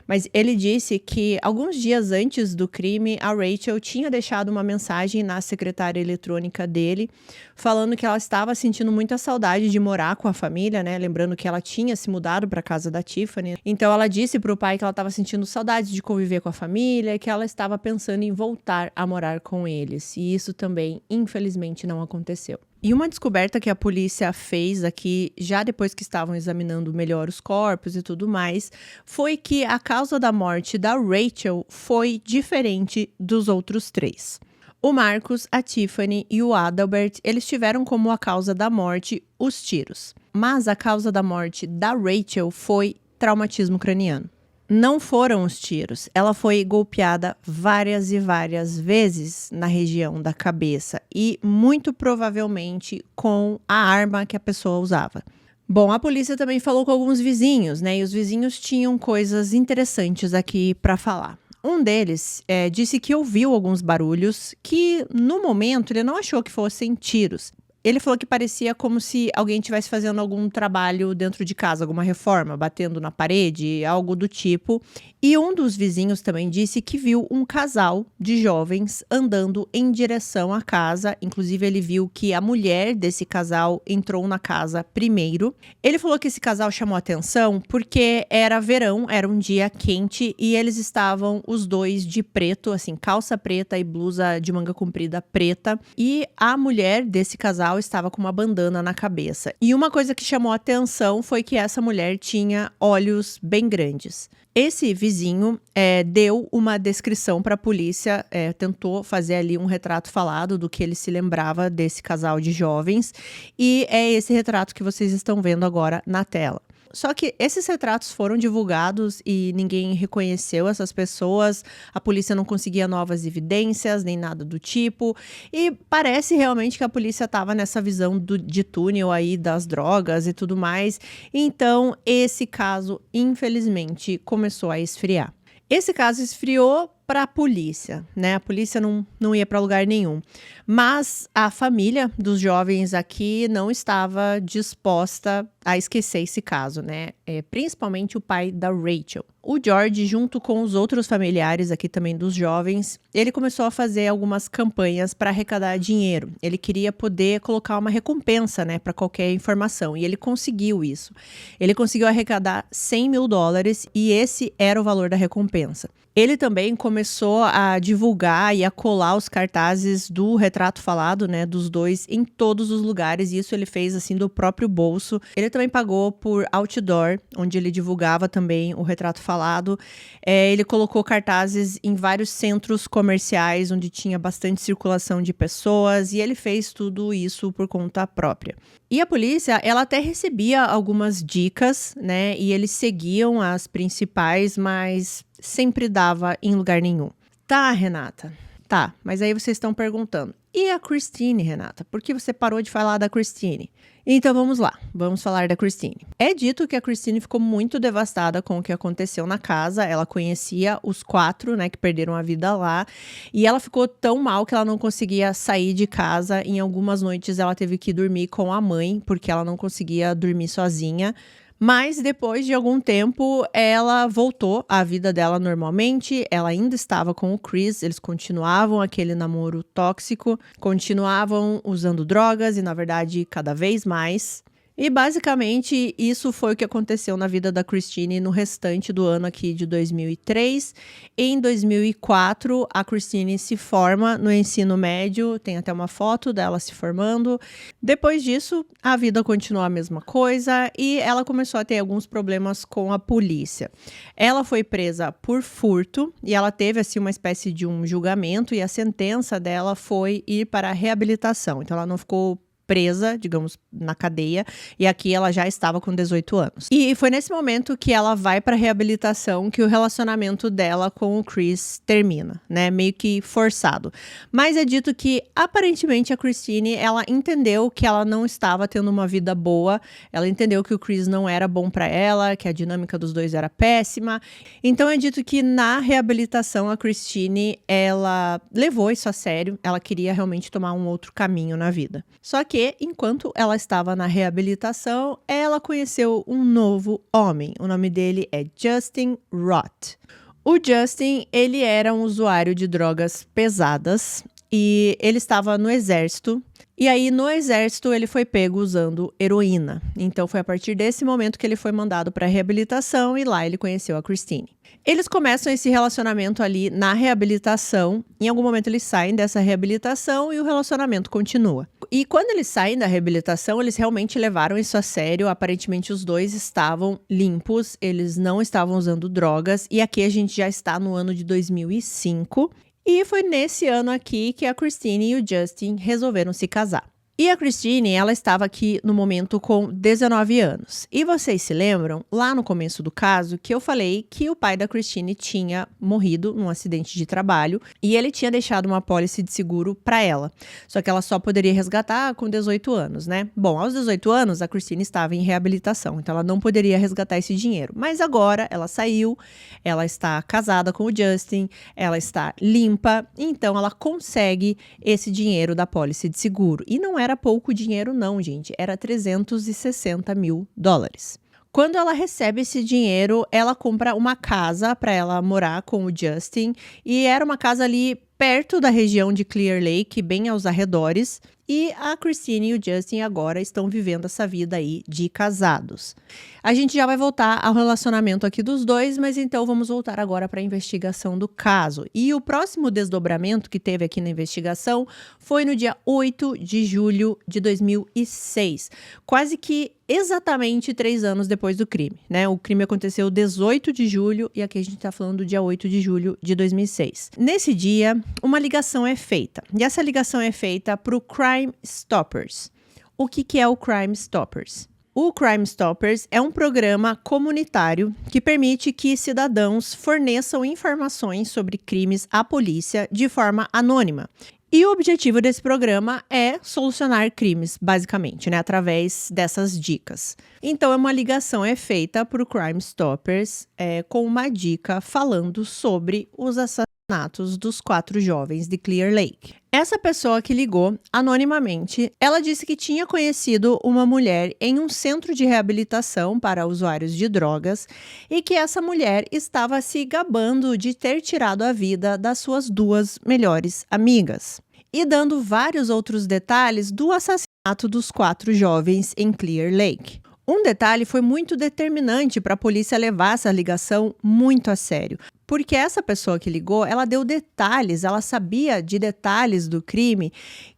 Mas ele disse que alguns dias antes do crime, a Rachel tinha deixado uma mensagem na secretária eletrônica dele, falando que ela estava sentindo muita saudade de morar com a família, né? Lembrando que ela tinha se mudado para casa da Tiffany. Então ela disse para o pai que ela estava sentindo saudade de conviver com a família e que ela estava pensando em voltar a morar com eles. E isso também infelizmente não aconteceu. E uma descoberta que a polícia fez aqui, já depois que estavam examinando melhor os corpos e tudo mais, foi que a causa da morte da Rachel foi diferente dos outros 3. O Marcus, a Tiffany e o Adalbert, eles tiveram como a causa da morte os tiros. Mas a causa da morte da Rachel foi traumatismo craniano. Não foram os tiros, ela foi golpeada várias e várias vezes na região da cabeça e muito provavelmente com a arma que a pessoa usava. Bom, a polícia também falou com alguns vizinhos, né? E os vizinhos tinham coisas interessantes aqui para falar. Um deles disse que ouviu alguns barulhos que, no momento, ele não achou que fossem tiros. Ele falou que parecia como se alguém estivesse fazendo algum trabalho dentro de casa, alguma reforma, batendo na parede, algo do tipo. E um dos vizinhos também disse que viu um casal de jovens andando em direção à casa. Inclusive, ele viu que a mulher desse casal entrou na casa primeiro. Ele falou que esse casal chamou atenção porque era verão, era um dia quente e eles estavam os dois de preto, assim, calça preta e blusa de manga comprida preta. E a mulher desse casal estava com uma bandana na cabeça. E uma coisa que chamou atenção foi que essa mulher tinha olhos bem grandes. Esse vizinho deu uma descrição para a polícia, tentou fazer ali um retrato falado do que ele se lembrava desse casal de jovens. E é esse retrato que vocês estão vendo agora na tela. Só que esses retratos foram divulgados e ninguém reconheceu essas pessoas, a polícia não conseguia novas evidências, nem nada do tipo, e parece realmente que a polícia estava nessa visão de túnel aí das drogas e tudo mais, então esse caso, infelizmente, começou a esfriar. Esse caso esfriou para a polícia, né? A polícia não ia para lugar nenhum. Mas a família dos jovens aqui não estava disposta a esquecer esse caso, né? Principalmente o pai da Rachel. O George, junto com os outros familiares aqui também dos jovens, ele começou a fazer algumas campanhas para arrecadar dinheiro. Ele queria poder colocar uma recompensa, né, para qualquer informação. E ele conseguiu isso. Ele conseguiu arrecadar $100 mil e esse era o valor da recompensa. Ele também começou a divulgar e a colar os cartazes do retrato falado, né, dos dois em todos os lugares, e isso ele fez assim do próprio bolso. Ele também pagou por outdoor, onde ele divulgava também o retrato falado. Ele colocou cartazes em vários centros comerciais, onde tinha bastante circulação de pessoas, e ele fez tudo isso por conta própria. E a polícia, ela até recebia algumas dicas, né, e eles seguiam as principais, mas sempre dava em lugar nenhum. Tá, Renata? Tá, mas aí vocês estão perguntando, e a Christine, Renata? Por que você parou de falar da Christine? Então vamos lá, vamos falar da Christine. É dito que a Christine ficou muito devastada com o que aconteceu na casa, ela conhecia os 4, né, que perderam a vida lá, e ela ficou tão mal que ela não conseguia sair de casa. Em algumas noites ela teve que dormir com a mãe, porque ela não conseguia dormir sozinha. Mas depois de algum tempo, ela voltou à vida dela normalmente, ela ainda estava com o Chris, eles continuavam aquele namoro tóxico, continuavam usando drogas e, na verdade, cada vez mais. E basicamente isso foi o que aconteceu na vida da Christine no restante do ano aqui de 2003. Em 2004, a Christine se forma no ensino médio, tem até uma foto dela se formando. Depois disso, a vida continuou a mesma coisa e ela começou a ter alguns problemas com a polícia. Ela foi presa por furto e ela teve assim uma espécie de um julgamento e a sentença dela foi ir para a reabilitação. Então ela não ficou presa, digamos, na cadeia, e aqui ela já estava com 18 anos. E foi nesse momento que ela vai para reabilitação que o relacionamento dela com o Chris termina, né? Meio que forçado. Mas é dito que, aparentemente, a Christine, ela entendeu que ela não estava tendo uma vida boa, ela entendeu que o Chris não era bom para ela, que a dinâmica dos dois era péssima. Então é dito que na reabilitação a Christine, ela levou isso a sério, ela queria realmente tomar um outro caminho na vida. Só que enquanto ela estava na reabilitação, ela conheceu um novo homem. O nome dele é Justin Roth. O Justin, ele era um usuário de drogas pesadas e ele estava no exército. E aí, no exército, ele foi pego usando heroína. Então, foi a partir desse momento que ele foi mandado para a reabilitação e lá ele conheceu a Christine. Eles começam esse relacionamento ali na reabilitação. Em algum momento, eles saem dessa reabilitação e o relacionamento continua. E quando eles saem da reabilitação, eles realmente levaram isso a sério. Aparentemente, os dois estavam limpos, eles não estavam usando drogas. E aqui a gente já está no ano de 2005. E foi nesse ano aqui que a Christine e o Justin resolveram se casar. E a Christine, ela estava aqui no momento com 19 anos. E vocês se lembram, lá no começo do caso, que eu falei que o pai da Christine tinha morrido num acidente de trabalho e ele tinha deixado uma apólice de seguro para ela. Só que ela só poderia resgatar com 18 anos, né? Bom, aos 18 anos, a Christine estava em reabilitação, então ela não poderia resgatar esse dinheiro. Mas agora ela saiu, ela está casada com o Justin, ela está limpa, então ela consegue esse dinheiro da apólice de seguro. E não era era pouco dinheiro não, gente, era 360 mil dólares. Quando ela recebe esse dinheiro, ela compra uma casa para ela morar com o Justin, e era uma casa ali perto da região de Clear Lake, bem aos arredores, e a Christine e o Justin agora estão vivendo essa vida aí de casados. A gente já vai voltar ao relacionamento aqui dos dois, mas então vamos voltar agora para a investigação do caso. E o próximo desdobramento que teve aqui na investigação foi no dia 8 de julho de 2006, quase que exatamente 3 anos depois do crime, né? O crime aconteceu 18 de julho e aqui a gente tá falando do dia 8 de julho de 2006. Nesse dia, uma ligação é feita. E essa ligação é feita para o Crime Stoppers. O que é o Crime Stoppers? O Crime Stoppers é um programa comunitário que permite que cidadãos forneçam informações sobre crimes à polícia de forma anônima. E o objetivo desse programa é solucionar crimes, basicamente, né, através dessas dicas. Então, uma ligação é feita para o Crime Stoppers com uma dica falando sobre os assassinatos dos 4 jovens de Clear Lake. Essa pessoa que ligou anonimamente, ela disse que tinha conhecido uma mulher em um centro de reabilitação para usuários de drogas e que essa mulher estava se gabando de ter tirado a vida das suas 2 melhores amigas. E dando vários outros detalhes do assassinato dos 4 jovens em Clear Lake. Um detalhe foi muito determinante para a polícia levar essa ligação muito a sério. Porque essa pessoa que ligou, ela deu detalhes, ela sabia de detalhes do crime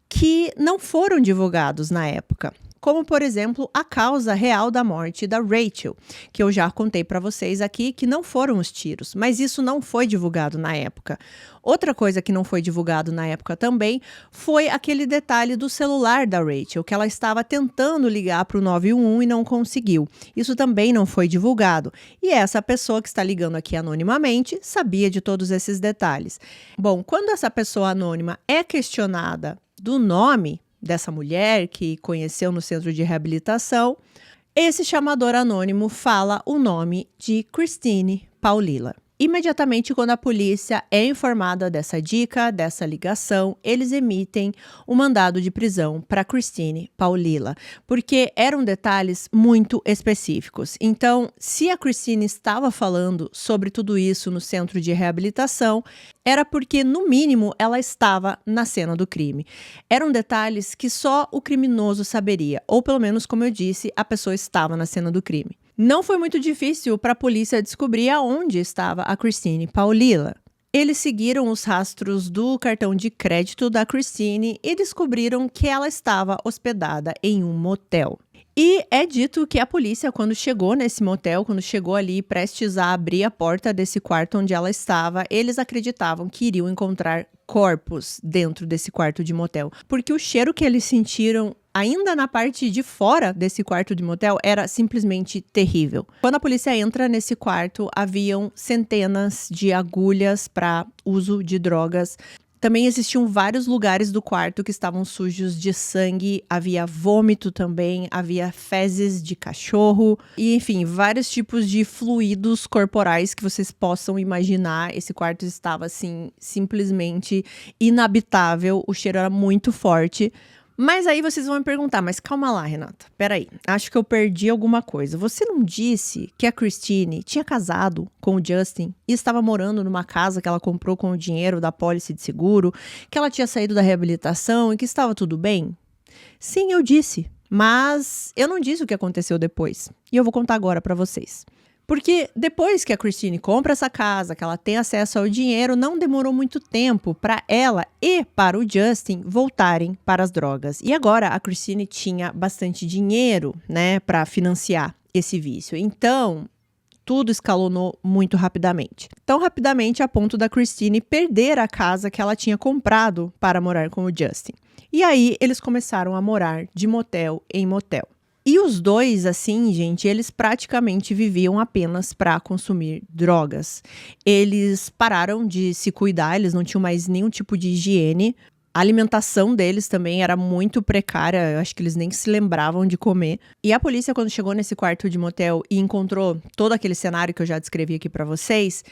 que não foram divulgados na época. Como, por exemplo, a causa real da morte da Rachel, que eu já contei para vocês aqui, que não foram os tiros, mas isso não foi divulgado na época. Outra coisa que não foi divulgado na época também foi aquele detalhe do celular da Rachel, que ela estava tentando ligar para o 911 e não conseguiu. Isso também não foi divulgado. E essa pessoa que está ligando aqui anonimamente sabia de todos esses detalhes. Bom, quando essa pessoa anônima é questionada do nome dessa mulher que conheceu no centro de reabilitação, esse chamador anônimo fala o nome de Christine Paulila. Imediatamente, quando a polícia é informada dessa dica, dessa ligação, eles emitem um mandado de prisão para Christine Paulila, porque eram detalhes muito específicos. Então, se a Christine estava falando sobre tudo isso no centro de reabilitação, era porque, no mínimo, ela estava na cena do crime. Eram detalhes que só o criminoso saberia, ou pelo menos, como eu disse, a pessoa estava na cena do crime. Não foi muito difícil para a polícia descobrir aonde estava a Christine Paulila. Eles seguiram os rastros do cartão de crédito da Christine e descobriram que ela estava hospedada em um motel. E é dito que a polícia, quando chegou nesse motel, quando chegou ali prestes a abrir a porta desse quarto onde ela estava, eles acreditavam que iriam encontrar corpos dentro desse quarto de motel. Porque o cheiro que eles sentiram ainda na parte de fora desse quarto de motel era simplesmente terrível. Quando a polícia entra nesse quarto, haviam centenas de agulhas para uso de drogas. Também existiam vários lugares do quarto que estavam sujos de sangue, havia vômito também, havia fezes de cachorro e, enfim, vários tipos de fluidos corporais que vocês possam imaginar. Esse quarto estava, assim, simplesmente inabitável, o cheiro era muito forte. Mas aí vocês vão me perguntar, mas calma lá, Renata, peraí, acho que eu perdi alguma coisa. Você não disse que a Christine tinha casado com o Justin e estava morando numa casa que ela comprou com o dinheiro da pólice de seguro, que ela tinha saído da reabilitação e que estava tudo bem? Sim, eu disse, mas eu não disse o que aconteceu depois. E eu vou contar agora pra vocês. Porque depois que a Christine compra essa casa, que ela tem acesso ao dinheiro, não demorou muito tempo para ela e para o Justin voltarem para as drogas. E agora a Christine tinha bastante dinheiro, né, para financiar esse vício. Então, tudo escalonou muito rapidamente. Tão rapidamente a ponto da Christine perder a casa que ela tinha comprado para morar com o Justin. E aí eles começaram a morar de motel em motel. E os dois, assim, gente, eles praticamente viviam apenas para consumir drogas. Eles pararam de se cuidar, eles não tinham mais nenhum tipo de higiene. A alimentação deles também era muito precária, eu acho que eles nem se lembravam de comer. E a polícia, quando chegou nesse quarto de motel e encontrou todo aquele cenário que eu já descrevi aqui para vocês,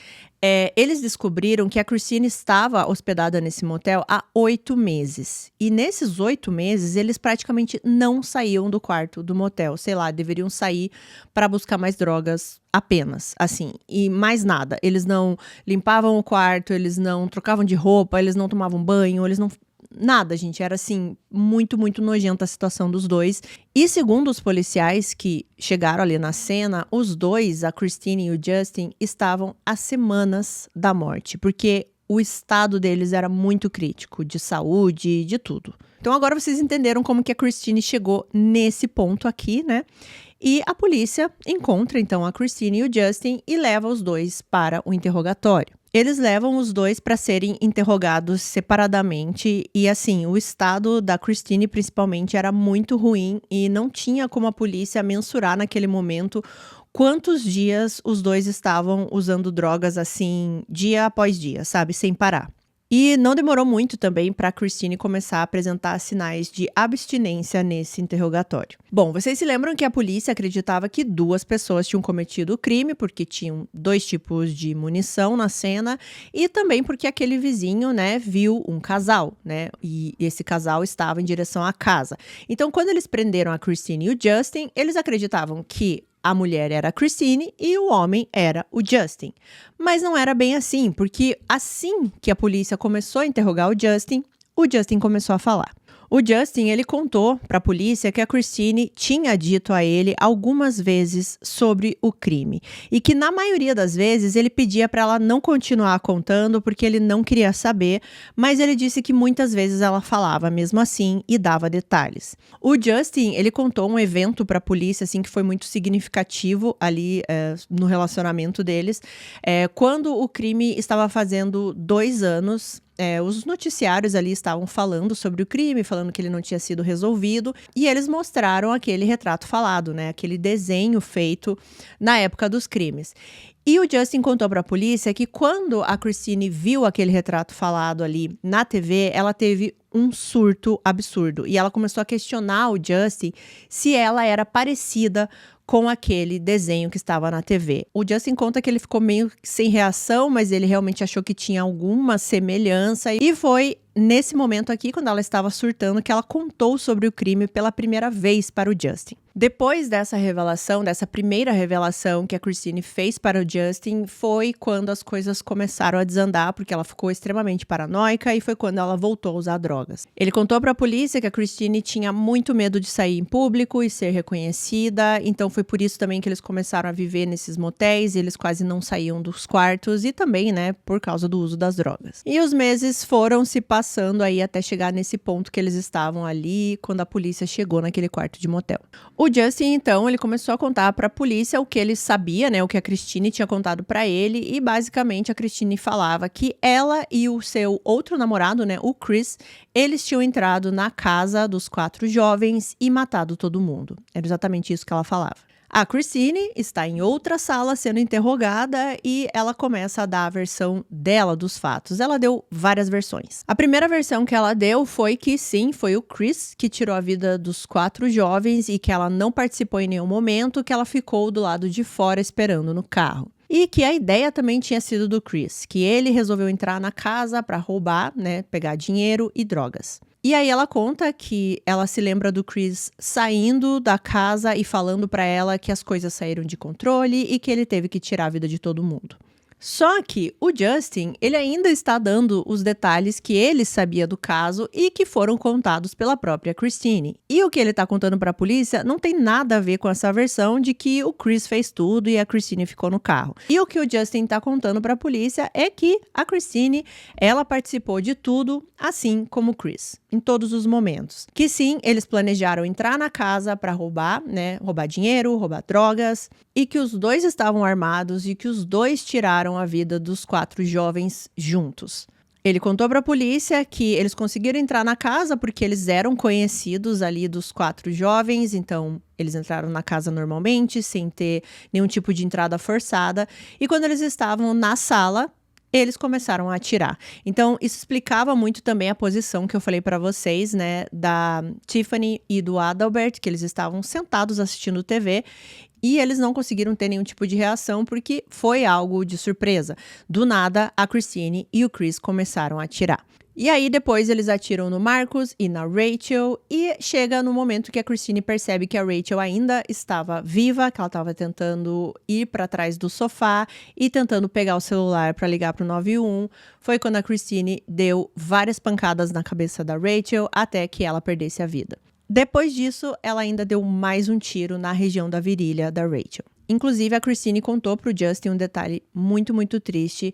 Eles descobriram que a Christine estava hospedada nesse motel há 8 meses. E nesses 8 meses, eles praticamente não saíam do quarto do motel. Sei lá, deveriam sair para buscar mais drogas apenas, assim. E mais nada. Eles não limpavam o quarto, eles não trocavam de roupa, eles não tomavam banho, eles não. Nada, gente. Era assim, muito, muito nojenta a situação dos dois. E segundo os policiais que chegaram ali na cena, os dois, a Christine e o Justin, estavam há semanas da morte, porque o estado deles era muito crítico, de saúde, de tudo. Então agora vocês entenderam como que a Christine chegou nesse ponto aqui, né? E a polícia encontra então a Christine e o Justin e leva os dois para o interrogatório. Eles levam os dois para serem interrogados separadamente e assim, o estado da Christine principalmente era muito ruim e não tinha como a polícia mensurar naquele momento quantos dias os dois estavam usando drogas assim, dia após dia, sabe, sem parar. E não demorou muito também para a Christine começar a apresentar sinais de abstinência nesse interrogatório. Bom, vocês se lembram que a polícia acreditava que 2 pessoas tinham cometido o crime, porque tinham 2 tipos de munição na cena, e também porque aquele vizinho, né, viu um casal, né, e esse casal estava em direção à casa. Então, quando eles prenderam a Christine e o Justin, eles acreditavam que a mulher era a Christine e o homem era o Justin. Mas não era bem assim, porque assim que a polícia começou a interrogar o Justin começou a falar. O Justin, ele contou para a polícia que a Christine tinha dito a ele algumas vezes sobre o crime e que na maioria das vezes ele pedia para ela não continuar contando porque ele não queria saber, mas ele disse que muitas vezes ela falava mesmo assim e dava detalhes. O Justin, ele contou um evento para a polícia assim que foi muito significativo ali no relacionamento deles, quando o crime estava fazendo 2 anos. Os noticiários ali estavam falando sobre o crime, falando que ele não tinha sido resolvido, e eles mostraram aquele retrato falado, né? Aquele desenho feito na época dos crimes. E o Justin contou para a polícia que quando a Christine viu aquele retrato falado ali na TV, ela teve um surto absurdo. E ela começou a questionar o Justin se ela era parecida com aquele desenho que estava na TV. O Justin conta que ele ficou meio sem reação, mas ele realmente achou que tinha alguma semelhança. E foi nesse momento aqui, quando ela estava surtando, que ela contou sobre o crime pela primeira vez para o Justin. Depois dessa revelação, dessa primeira revelação que a Christine fez para o Justin, foi quando as coisas começaram a desandar, porque ela ficou extremamente paranoica e foi quando ela voltou a usar drogas. Ele contou para a polícia que a Christine tinha muito medo de sair em público e ser reconhecida, então foi por isso também que eles começaram a viver nesses motéis, eles quase não saíam dos quartos e também, né, por causa do uso das drogas. E os meses foram se passando aí até chegar nesse ponto que eles estavam ali, quando a polícia chegou naquele quarto de motel. O Justin, então, ele começou a contar para a polícia o que ele sabia, né, o que a Christine tinha contado para ele, e basicamente a Christine falava que ela e o seu outro namorado, né, o Chris, eles tinham entrado na casa dos 4 jovens e matado todo mundo. Era exatamente isso que ela falava. A Christine está em outra sala sendo interrogada e ela começa a dar a versão dela dos fatos. Ela deu várias versões. A primeira versão que ela deu foi que sim, foi o Chris que tirou a vida dos 4 jovens e que ela não participou em nenhum momento, que ela ficou do lado de fora esperando no carro. E que a ideia também tinha sido do Chris, que ele resolveu entrar na casa para roubar, né, pegar dinheiro e drogas. E aí ela conta que ela se lembra do Chris saindo da casa e falando para ela que as coisas saíram de controle e que ele teve que tirar a vida de todo mundo. Só que o Justin, ele ainda está dando os detalhes que ele sabia do caso e que foram contados pela própria Christine. E o que ele está contando para a polícia não tem nada a ver com essa versão de que o Chris fez tudo e a Christine ficou no carro. E o que o Justin está contando para a polícia é que a Christine, ela participou de tudo, assim como o Chris, em todos os momentos. Que sim, eles planejaram entrar na casa para roubar, né, roubar dinheiro, roubar drogas, e que os dois estavam armados e que os dois tiraram a vida dos 4 jovens juntos. Ele contou para a polícia que eles conseguiram entrar na casa porque eles eram conhecidos ali dos 4 jovens, então eles entraram na casa normalmente, sem ter nenhum tipo de entrada forçada, e quando eles estavam na sala, eles começaram a atirar. Então, isso explicava muito também a posição que eu falei para vocês, né, da Tiffany e do Adalbert, que eles estavam sentados assistindo TV, E eles não conseguiram ter nenhum tipo de reação porque foi algo de surpresa. Do nada, a Christine e o Chris começaram a atirar. E aí depois eles atiram no Marcus e na Rachel e chega no momento que a Christine percebe que a Rachel ainda estava viva, que ela estava tentando ir para trás do sofá e tentando pegar o celular para ligar para o 91. Foi quando a Christine deu várias pancadas na cabeça da Rachel até que ela perdesse a vida. Depois disso, ela ainda deu mais um tiro na região da virilha da Rachel. Inclusive, a Christine contou pro Justin um detalhe muito, muito triste,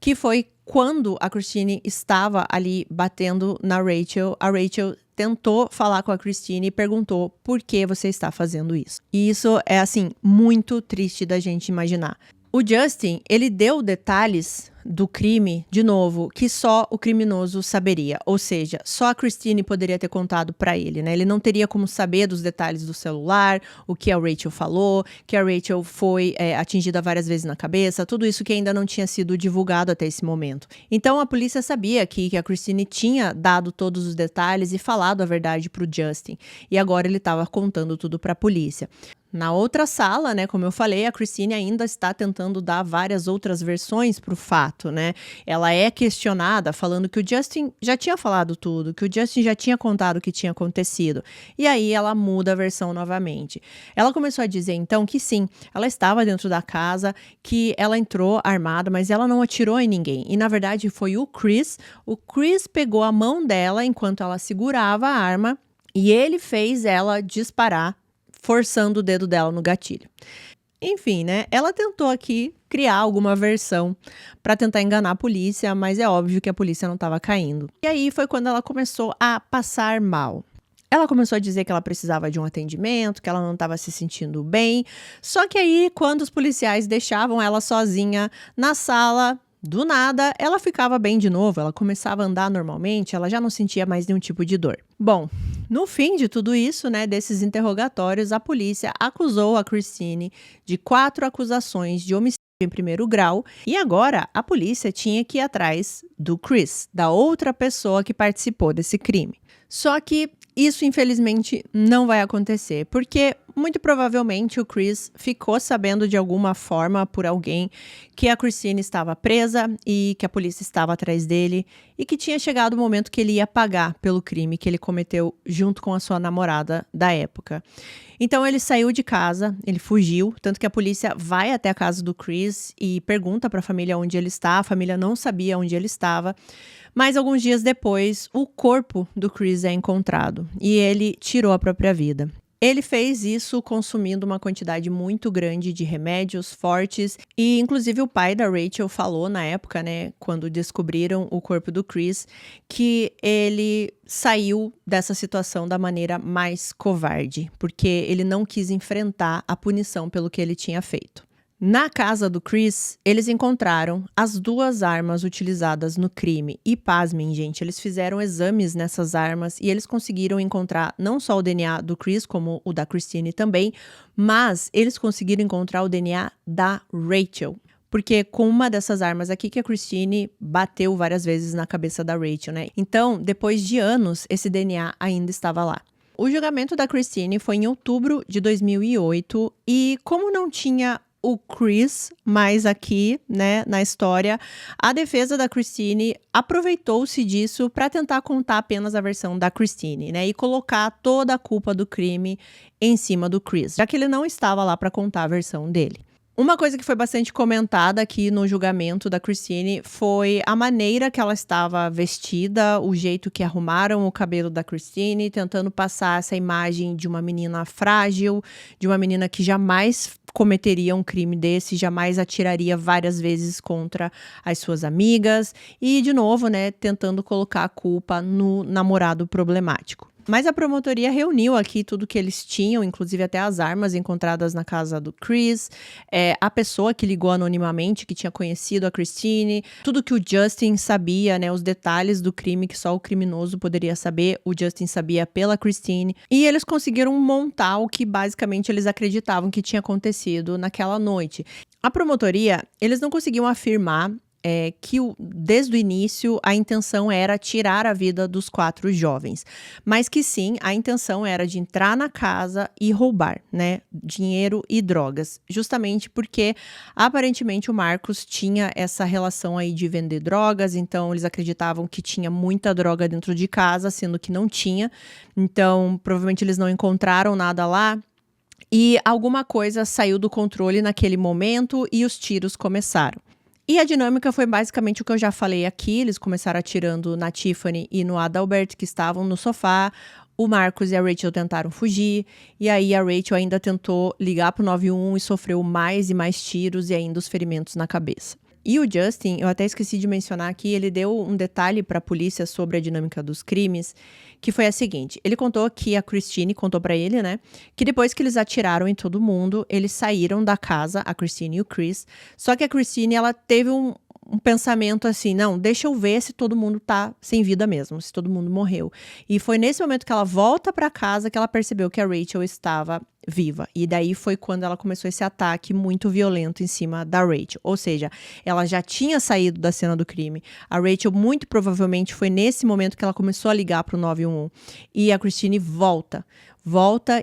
que foi quando a Christine estava ali batendo na Rachel, a Rachel tentou falar com a Christine e perguntou por que você está fazendo isso. E isso é, assim, muito triste da gente imaginar. O Justin, ele deu detalhes do crime, de novo, que só o criminoso saberia. Ou seja, só a Christine poderia ter contado pra ele, né? Ele não teria como saber dos detalhes do celular, o que a Rachel falou, que a Rachel foi atingida várias vezes na cabeça, tudo isso que ainda não tinha sido divulgado até esse momento. Então, a polícia sabia que a Christine tinha dado todos os detalhes e falado a verdade pro Justin. E agora ele estava contando tudo pra polícia. Na outra sala, né, como eu falei, a Christine ainda está tentando dar várias outras versões pro fato, né? Ela é questionada falando que o Justin já tinha falado tudo, que o Justin já tinha contado o que tinha acontecido. E aí ela muda a versão novamente. Ela começou a dizer então que sim, ela estava dentro da casa, que ela entrou armada, mas ela não atirou em ninguém. E na verdade foi o Chris. O Chris pegou a mão dela enquanto ela segurava a arma e ele fez ela disparar, forçando o dedo dela no gatilho. Enfim, né? Ela tentou aqui criar alguma versão para tentar enganar a polícia, mas é óbvio que a polícia não estava caindo. E aí foi quando ela começou a passar mal. Ela começou a dizer que ela precisava de um atendimento, que ela não estava se sentindo bem. Só que aí, quando os policiais deixavam ela sozinha na sala, do nada, ela ficava bem de novo, ela começava a andar normalmente, ela já não sentia mais nenhum tipo de dor. Bom, no fim de tudo isso, né, desses interrogatórios, a polícia acusou a Christine de 4 acusações de homicídio em primeiro grau e agora a polícia tinha que ir atrás do Chris, da outra pessoa que participou desse crime. Só que isso, infelizmente, não vai acontecer, porque muito provavelmente o Chris ficou sabendo de alguma forma por alguém que a Christine estava presa e que a polícia estava atrás dele e que tinha chegado o momento que ele ia pagar pelo crime que ele cometeu junto com a sua namorada da época. Então ele saiu de casa, ele fugiu, tanto que a polícia vai até a casa do Chris e pergunta para a família onde ele está, a família não sabia onde ele estava. Mas alguns dias depois, o corpo do Chris é encontrado e ele tirou a própria vida. Ele fez isso consumindo uma quantidade muito grande de remédios fortes e inclusive o pai da Rachel falou na época, né, quando descobriram o corpo do Chris, que ele saiu dessa situação da maneira mais covarde, porque ele não quis enfrentar a punição pelo que ele tinha feito. Na casa do Chris, eles encontraram as 2 armas utilizadas no crime. E pasmem, gente, eles fizeram exames nessas armas e eles conseguiram encontrar não só o DNA do Chris, como o da Christine também, mas eles conseguiram encontrar o DNA da Rachel. Porque com uma dessas armas aqui que a Christine bateu várias vezes na cabeça da Rachel, né? Então, depois de anos, esse DNA ainda estava lá. O julgamento da Christine foi em outubro de 2008 e como não tinha o Chris mais aqui, né, na história, a defesa da Christine aproveitou-se disso para tentar contar apenas a versão da Christine, né, e colocar toda a culpa do crime em cima do Chris, já que ele não estava lá para contar a versão dele. Uma coisa que foi bastante comentada aqui no julgamento da Christine foi a maneira que ela estava vestida, o jeito que arrumaram o cabelo da Christine, tentando passar essa imagem de uma menina frágil, de uma menina que jamais cometeria um crime desse, jamais atiraria várias vezes contra as suas amigas e, de novo, né, tentando colocar a culpa no namorado problemático. Mas a promotoria reuniu aqui tudo que eles tinham, inclusive até as armas encontradas na casa do Chris, a pessoa que ligou anonimamente, que tinha conhecido a Christine, tudo que o Justin sabia, né, os detalhes do crime que só o criminoso poderia saber, o Justin sabia pela Christine, e eles conseguiram montar o que basicamente eles acreditavam que tinha acontecido naquela noite. A promotoria, eles não conseguiam afirmar que desde o início a intenção era tirar a vida dos 4 jovens, mas que sim, a intenção era de entrar na casa e roubar, né, dinheiro e drogas, justamente porque aparentemente o Marcos tinha essa relação aí de vender drogas, então eles acreditavam que tinha muita droga dentro de casa, sendo que não tinha, então provavelmente eles não encontraram nada lá. E alguma coisa saiu do controle naquele momento e os tiros começaram. E a dinâmica foi basicamente o que eu já falei aqui, eles começaram atirando na Tiffany e no Adalbert, que estavam no sofá. O Marcos e a Rachel tentaram fugir, e aí a Rachel ainda tentou ligar pro 911 e sofreu mais e mais tiros e ainda os ferimentos na cabeça. E o Justin, eu até esqueci de mencionar aqui, ele deu um detalhe para a polícia sobre a dinâmica dos crimes, que foi a seguinte: ele contou que a Christine contou para ele, né, que depois que eles atiraram em todo mundo, eles saíram da casa, a Christine e o Chris, só que a Christine, ela teve um pensamento assim, não, deixa eu ver se todo mundo tá sem vida mesmo, se todo mundo morreu. E foi nesse momento que ela volta para casa que ela percebeu que a Rachel estava viva. E daí foi quando ela começou esse ataque muito violento em cima da Rachel. Ou seja, ela já tinha saído da cena do crime. A Rachel muito provavelmente foi nesse momento que ela começou a ligar pro 911. E a Christine volta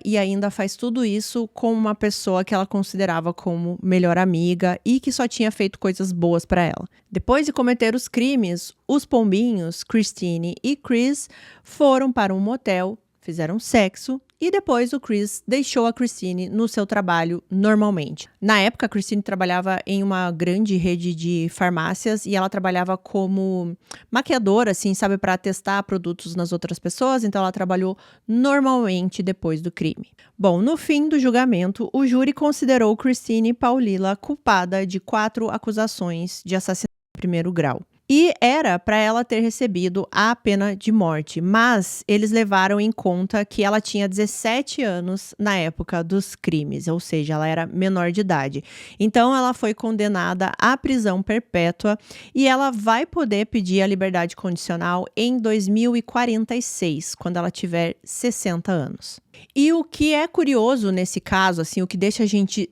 e ainda faz tudo isso com uma pessoa que ela considerava como melhor amiga e que só tinha feito coisas boas para ela. Depois de cometer os crimes, os pombinhos, Christine e Chris, foram para um motel, fizeram sexo e depois o Chris deixou a Christine no seu trabalho normalmente. Na época, a Christine trabalhava em uma grande rede de farmácias e ela trabalhava como maquiadora, assim, sabe, para testar produtos nas outras pessoas, então ela trabalhou normalmente depois do crime. Bom, no fim do julgamento, o júri considerou Christine Paulila culpada de 4 acusações de assassinato em primeiro grau. E era para ela ter recebido a pena de morte, mas eles levaram em conta que ela tinha 17 anos na época dos crimes, ou seja, ela era menor de idade. Então ela foi condenada à prisão perpétua e ela vai poder pedir a liberdade condicional em 2046, quando ela tiver 60 anos. E o que é curioso nesse caso, assim, o que deixa a gente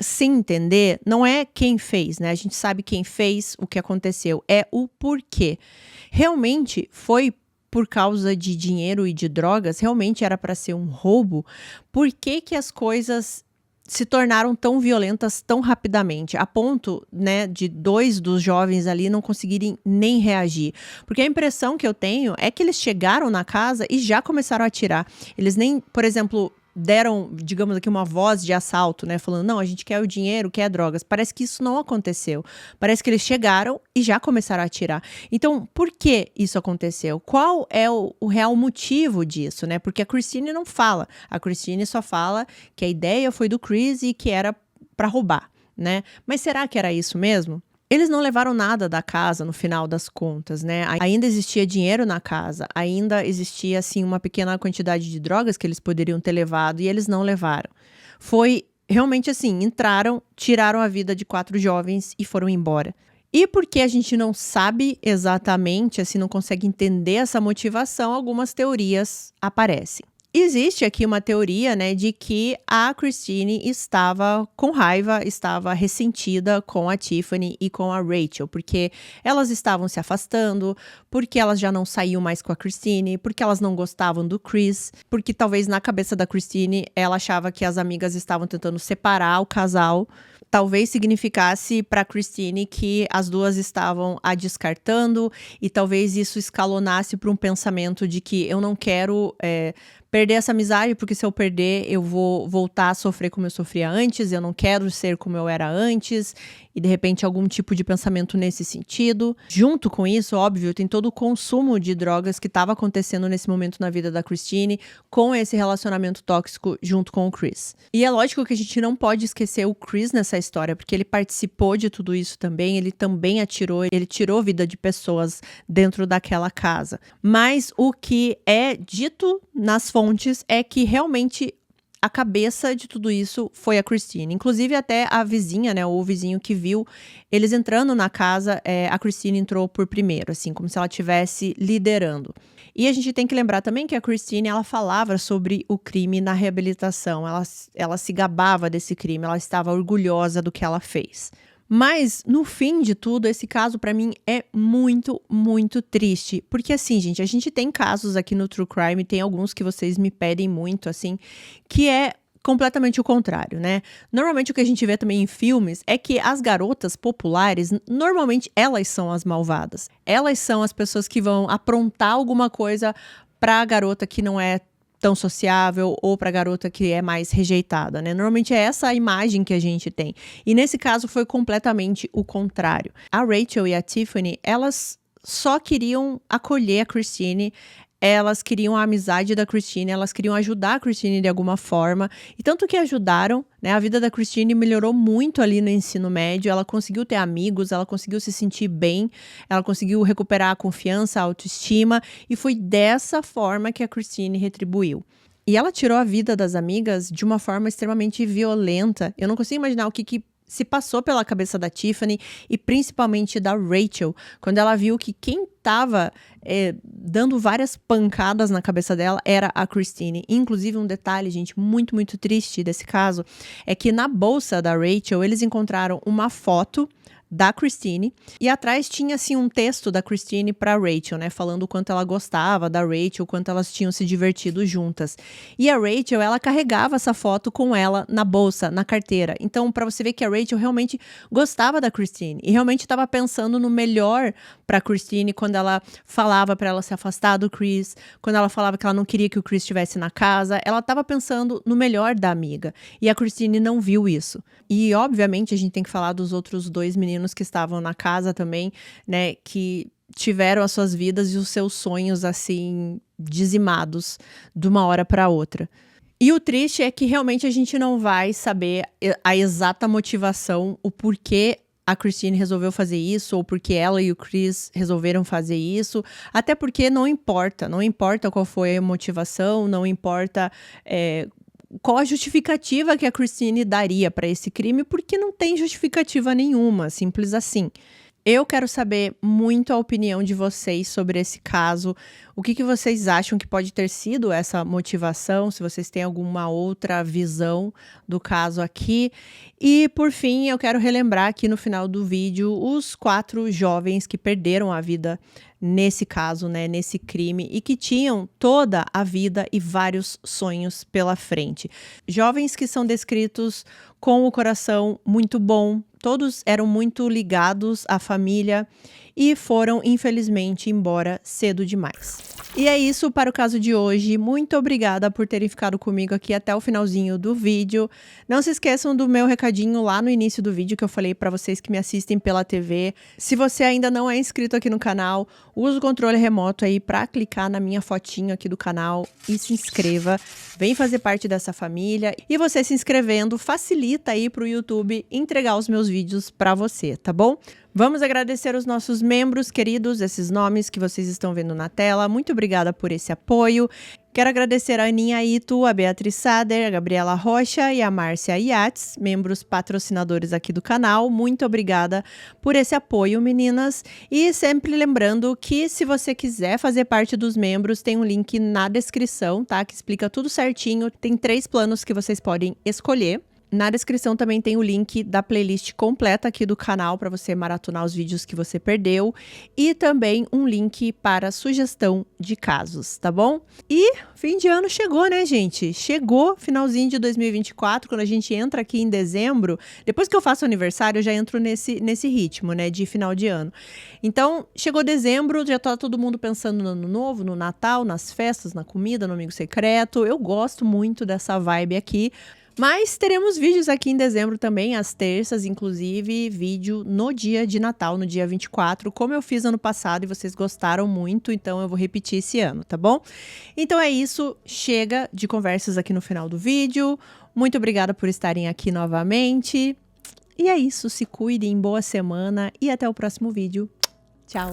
sem entender, não é quem fez, né? A gente sabe quem fez, o que aconteceu, é o porquê. Realmente foi por causa de dinheiro e de drogas? Realmente era para ser um roubo? Por que que as coisas se tornaram tão violentas tão rapidamente, a ponto, né, de 2 dos jovens ali não conseguirem nem reagir? Porque a impressão que eu tenho é que eles chegaram na casa e já começaram a atirar. Eles nem, por exemplo, deram, digamos aqui, uma voz de assalto, né? Falando, não, a gente quer o dinheiro, quer drogas. Parece que isso não aconteceu. Parece que eles chegaram e já começaram a atirar. Então, por que isso aconteceu? Qual é o real motivo disso, né? Porque a Christine não fala. A Christine só fala que a ideia foi do Chris e que era para roubar, né? Mas será que era isso mesmo? Eles não levaram nada da casa no final das contas, né? Ainda existia dinheiro na casa, ainda existia, assim, uma pequena quantidade de drogas que eles poderiam ter levado e eles não levaram. Foi realmente assim, entraram, tiraram a vida de 4 jovens e foram embora. E porque a gente não sabe exatamente, assim, não consegue entender essa motivação, algumas teorias aparecem. Existe aqui uma teoria, né, de que a Christine estava com raiva, estava ressentida com a Tiffany e com a Rachel, porque elas estavam se afastando, porque elas já não saíam mais com a Christine, porque elas não gostavam do Chris, porque talvez na cabeça da Christine ela achava que as amigas estavam tentando separar o casal. Talvez significasse para Christine que as duas estavam a descartando e talvez isso escalonasse para um pensamento de que eu não quero perder essa amizade, porque se eu perder eu vou voltar a sofrer como eu sofria antes, eu não quero ser como eu era antes, e de repente algum tipo de pensamento nesse sentido. Junto com isso, óbvio, tem todo o consumo de drogas que estava acontecendo nesse momento na vida da Christine, com esse relacionamento tóxico junto com o Chris. E é lógico que a gente não pode esquecer o Chris nessa história, porque ele participou de tudo isso também, ele também atirou, ele tirou vida de pessoas dentro daquela casa. Mas o que é dito nas fontes é que realmente a cabeça de tudo isso foi a Christine. Inclusive até a vizinha, né, ou o vizinho que viu eles entrando na casa, a Christine entrou por primeiro, assim, como se ela estivesse liderando. E a gente tem que lembrar também que a Christine, ela falava sobre o crime na reabilitação, ela se gabava desse crime, ela estava orgulhosa do que ela fez. Mas, no fim de tudo, esse caso pra mim é muito, muito triste. Porque assim, gente, a gente tem casos aqui no True Crime, tem alguns que vocês me pedem muito, assim, que é completamente o contrário, né? Normalmente o que a gente vê também em filmes é que as garotas populares, normalmente elas são as malvadas. Elas são as pessoas que vão aprontar alguma coisa pra garota que não é tão sociável ou para garota que é mais rejeitada, né? Normalmente é essa a imagem que a gente tem. E nesse caso foi completamente o contrário. A Rachel e a Tiffany, elas só queriam acolher a Christine, elas queriam a amizade da Christine, elas queriam ajudar a Christine de alguma forma. E tanto que ajudaram, né? A vida da Christine melhorou muito ali no ensino médio, ela conseguiu ter amigos, ela conseguiu se sentir bem, ela conseguiu recuperar a confiança, a autoestima, e foi dessa forma que a Christine retribuiu. E ela tirou a vida das amigas de uma forma extremamente violenta. Eu não consigo imaginar o que se passou pela cabeça da Tiffany e principalmente da Rachel, quando ela viu que quem estava dando várias pancadas na cabeça dela era a Christine. Inclusive, um detalhe, gente, muito, muito triste desse caso, é que na bolsa da Rachel, eles encontraram uma foto da Christine, e atrás tinha assim um texto da Christine para Rachel, né, falando o quanto ela gostava da Rachel, o quanto elas tinham se divertido juntas. E a Rachel, ela carregava essa foto com ela na bolsa, na carteira. Então, para você ver que a Rachel realmente gostava da Christine e realmente estava pensando no melhor para Christine quando ela falava para ela se afastar do Chris, quando ela falava que ela não queria que o Chris estivesse na casa, ela estava pensando no melhor da amiga. E a Christine não viu isso. E, obviamente, a gente tem que falar dos outros dois meninos que estavam na casa também, né, que tiveram as suas vidas e os seus sonhos, assim, dizimados de uma hora para outra. E o triste é que realmente a gente não vai saber a exata motivação, o porquê a Christine resolveu fazer isso, ou porque ela e o Chris resolveram fazer isso, até porque não importa qual foi a motivação, não importa qual a justificativa que a Christine daria para esse crime, porque não tem justificativa nenhuma, simples assim. Eu quero saber muito a opinião de vocês sobre esse caso. O que vocês acham que pode ter sido essa motivação? Se vocês têm alguma outra visão do caso aqui. E, por fim, eu quero relembrar aqui no final do vídeo os 4 jovens que perderam a vida nesse caso, né, nesse crime, e que tinham toda a vida e vários sonhos pela frente. Jovens que são descritos com o coração muito bom, todos eram muito ligados à família e foram, infelizmente, embora cedo demais. E é isso para o caso de hoje. Muito obrigada por terem ficado comigo aqui até o finalzinho do vídeo. Não se esqueçam do meu recadinho lá no início do vídeo que eu falei para vocês que me assistem pela TV. Se você ainda não é inscrito aqui no canal, use o controle remoto aí para clicar na minha fotinho aqui do canal e se inscreva. Vem fazer parte dessa família. E você se inscrevendo facilita aí para o YouTube entregar os meus vídeos para você, tá bom? Vamos agradecer os nossos membros queridos, esses nomes que vocês estão vendo na tela. Muito obrigada por esse apoio. Quero agradecer a Aninha Ito, a Beatriz Sader, a Gabriela Rocha e a Márcia Yates, membros patrocinadores aqui do canal. Muito obrigada por esse apoio, meninas. E sempre lembrando que se você quiser fazer parte dos membros, tem um link na descrição, tá? Que explica tudo certinho. Tem 3 planos que vocês podem escolher. Na descrição também tem o link da playlist completa aqui do canal para você maratonar os vídeos que você perdeu e também um link para sugestão de casos, tá bom? E fim de ano chegou, né, gente? Chegou finalzinho de 2024, quando a gente entra aqui em dezembro. Depois que eu faço aniversário, eu já entro nesse ritmo, né, de final de ano. Então, chegou dezembro, já tá todo mundo pensando no ano novo, no Natal, nas festas, na comida, no amigo secreto. Eu gosto muito dessa vibe aqui. Mas teremos vídeos aqui em dezembro também, às terças, inclusive vídeo no dia de Natal, no dia 24, como eu fiz ano passado e vocês gostaram muito, então eu vou repetir esse ano, tá bom? Então é isso, chega de conversas aqui no final do vídeo, muito obrigada por estarem aqui novamente, e é isso, se cuidem, boa semana e até o próximo vídeo, tchau!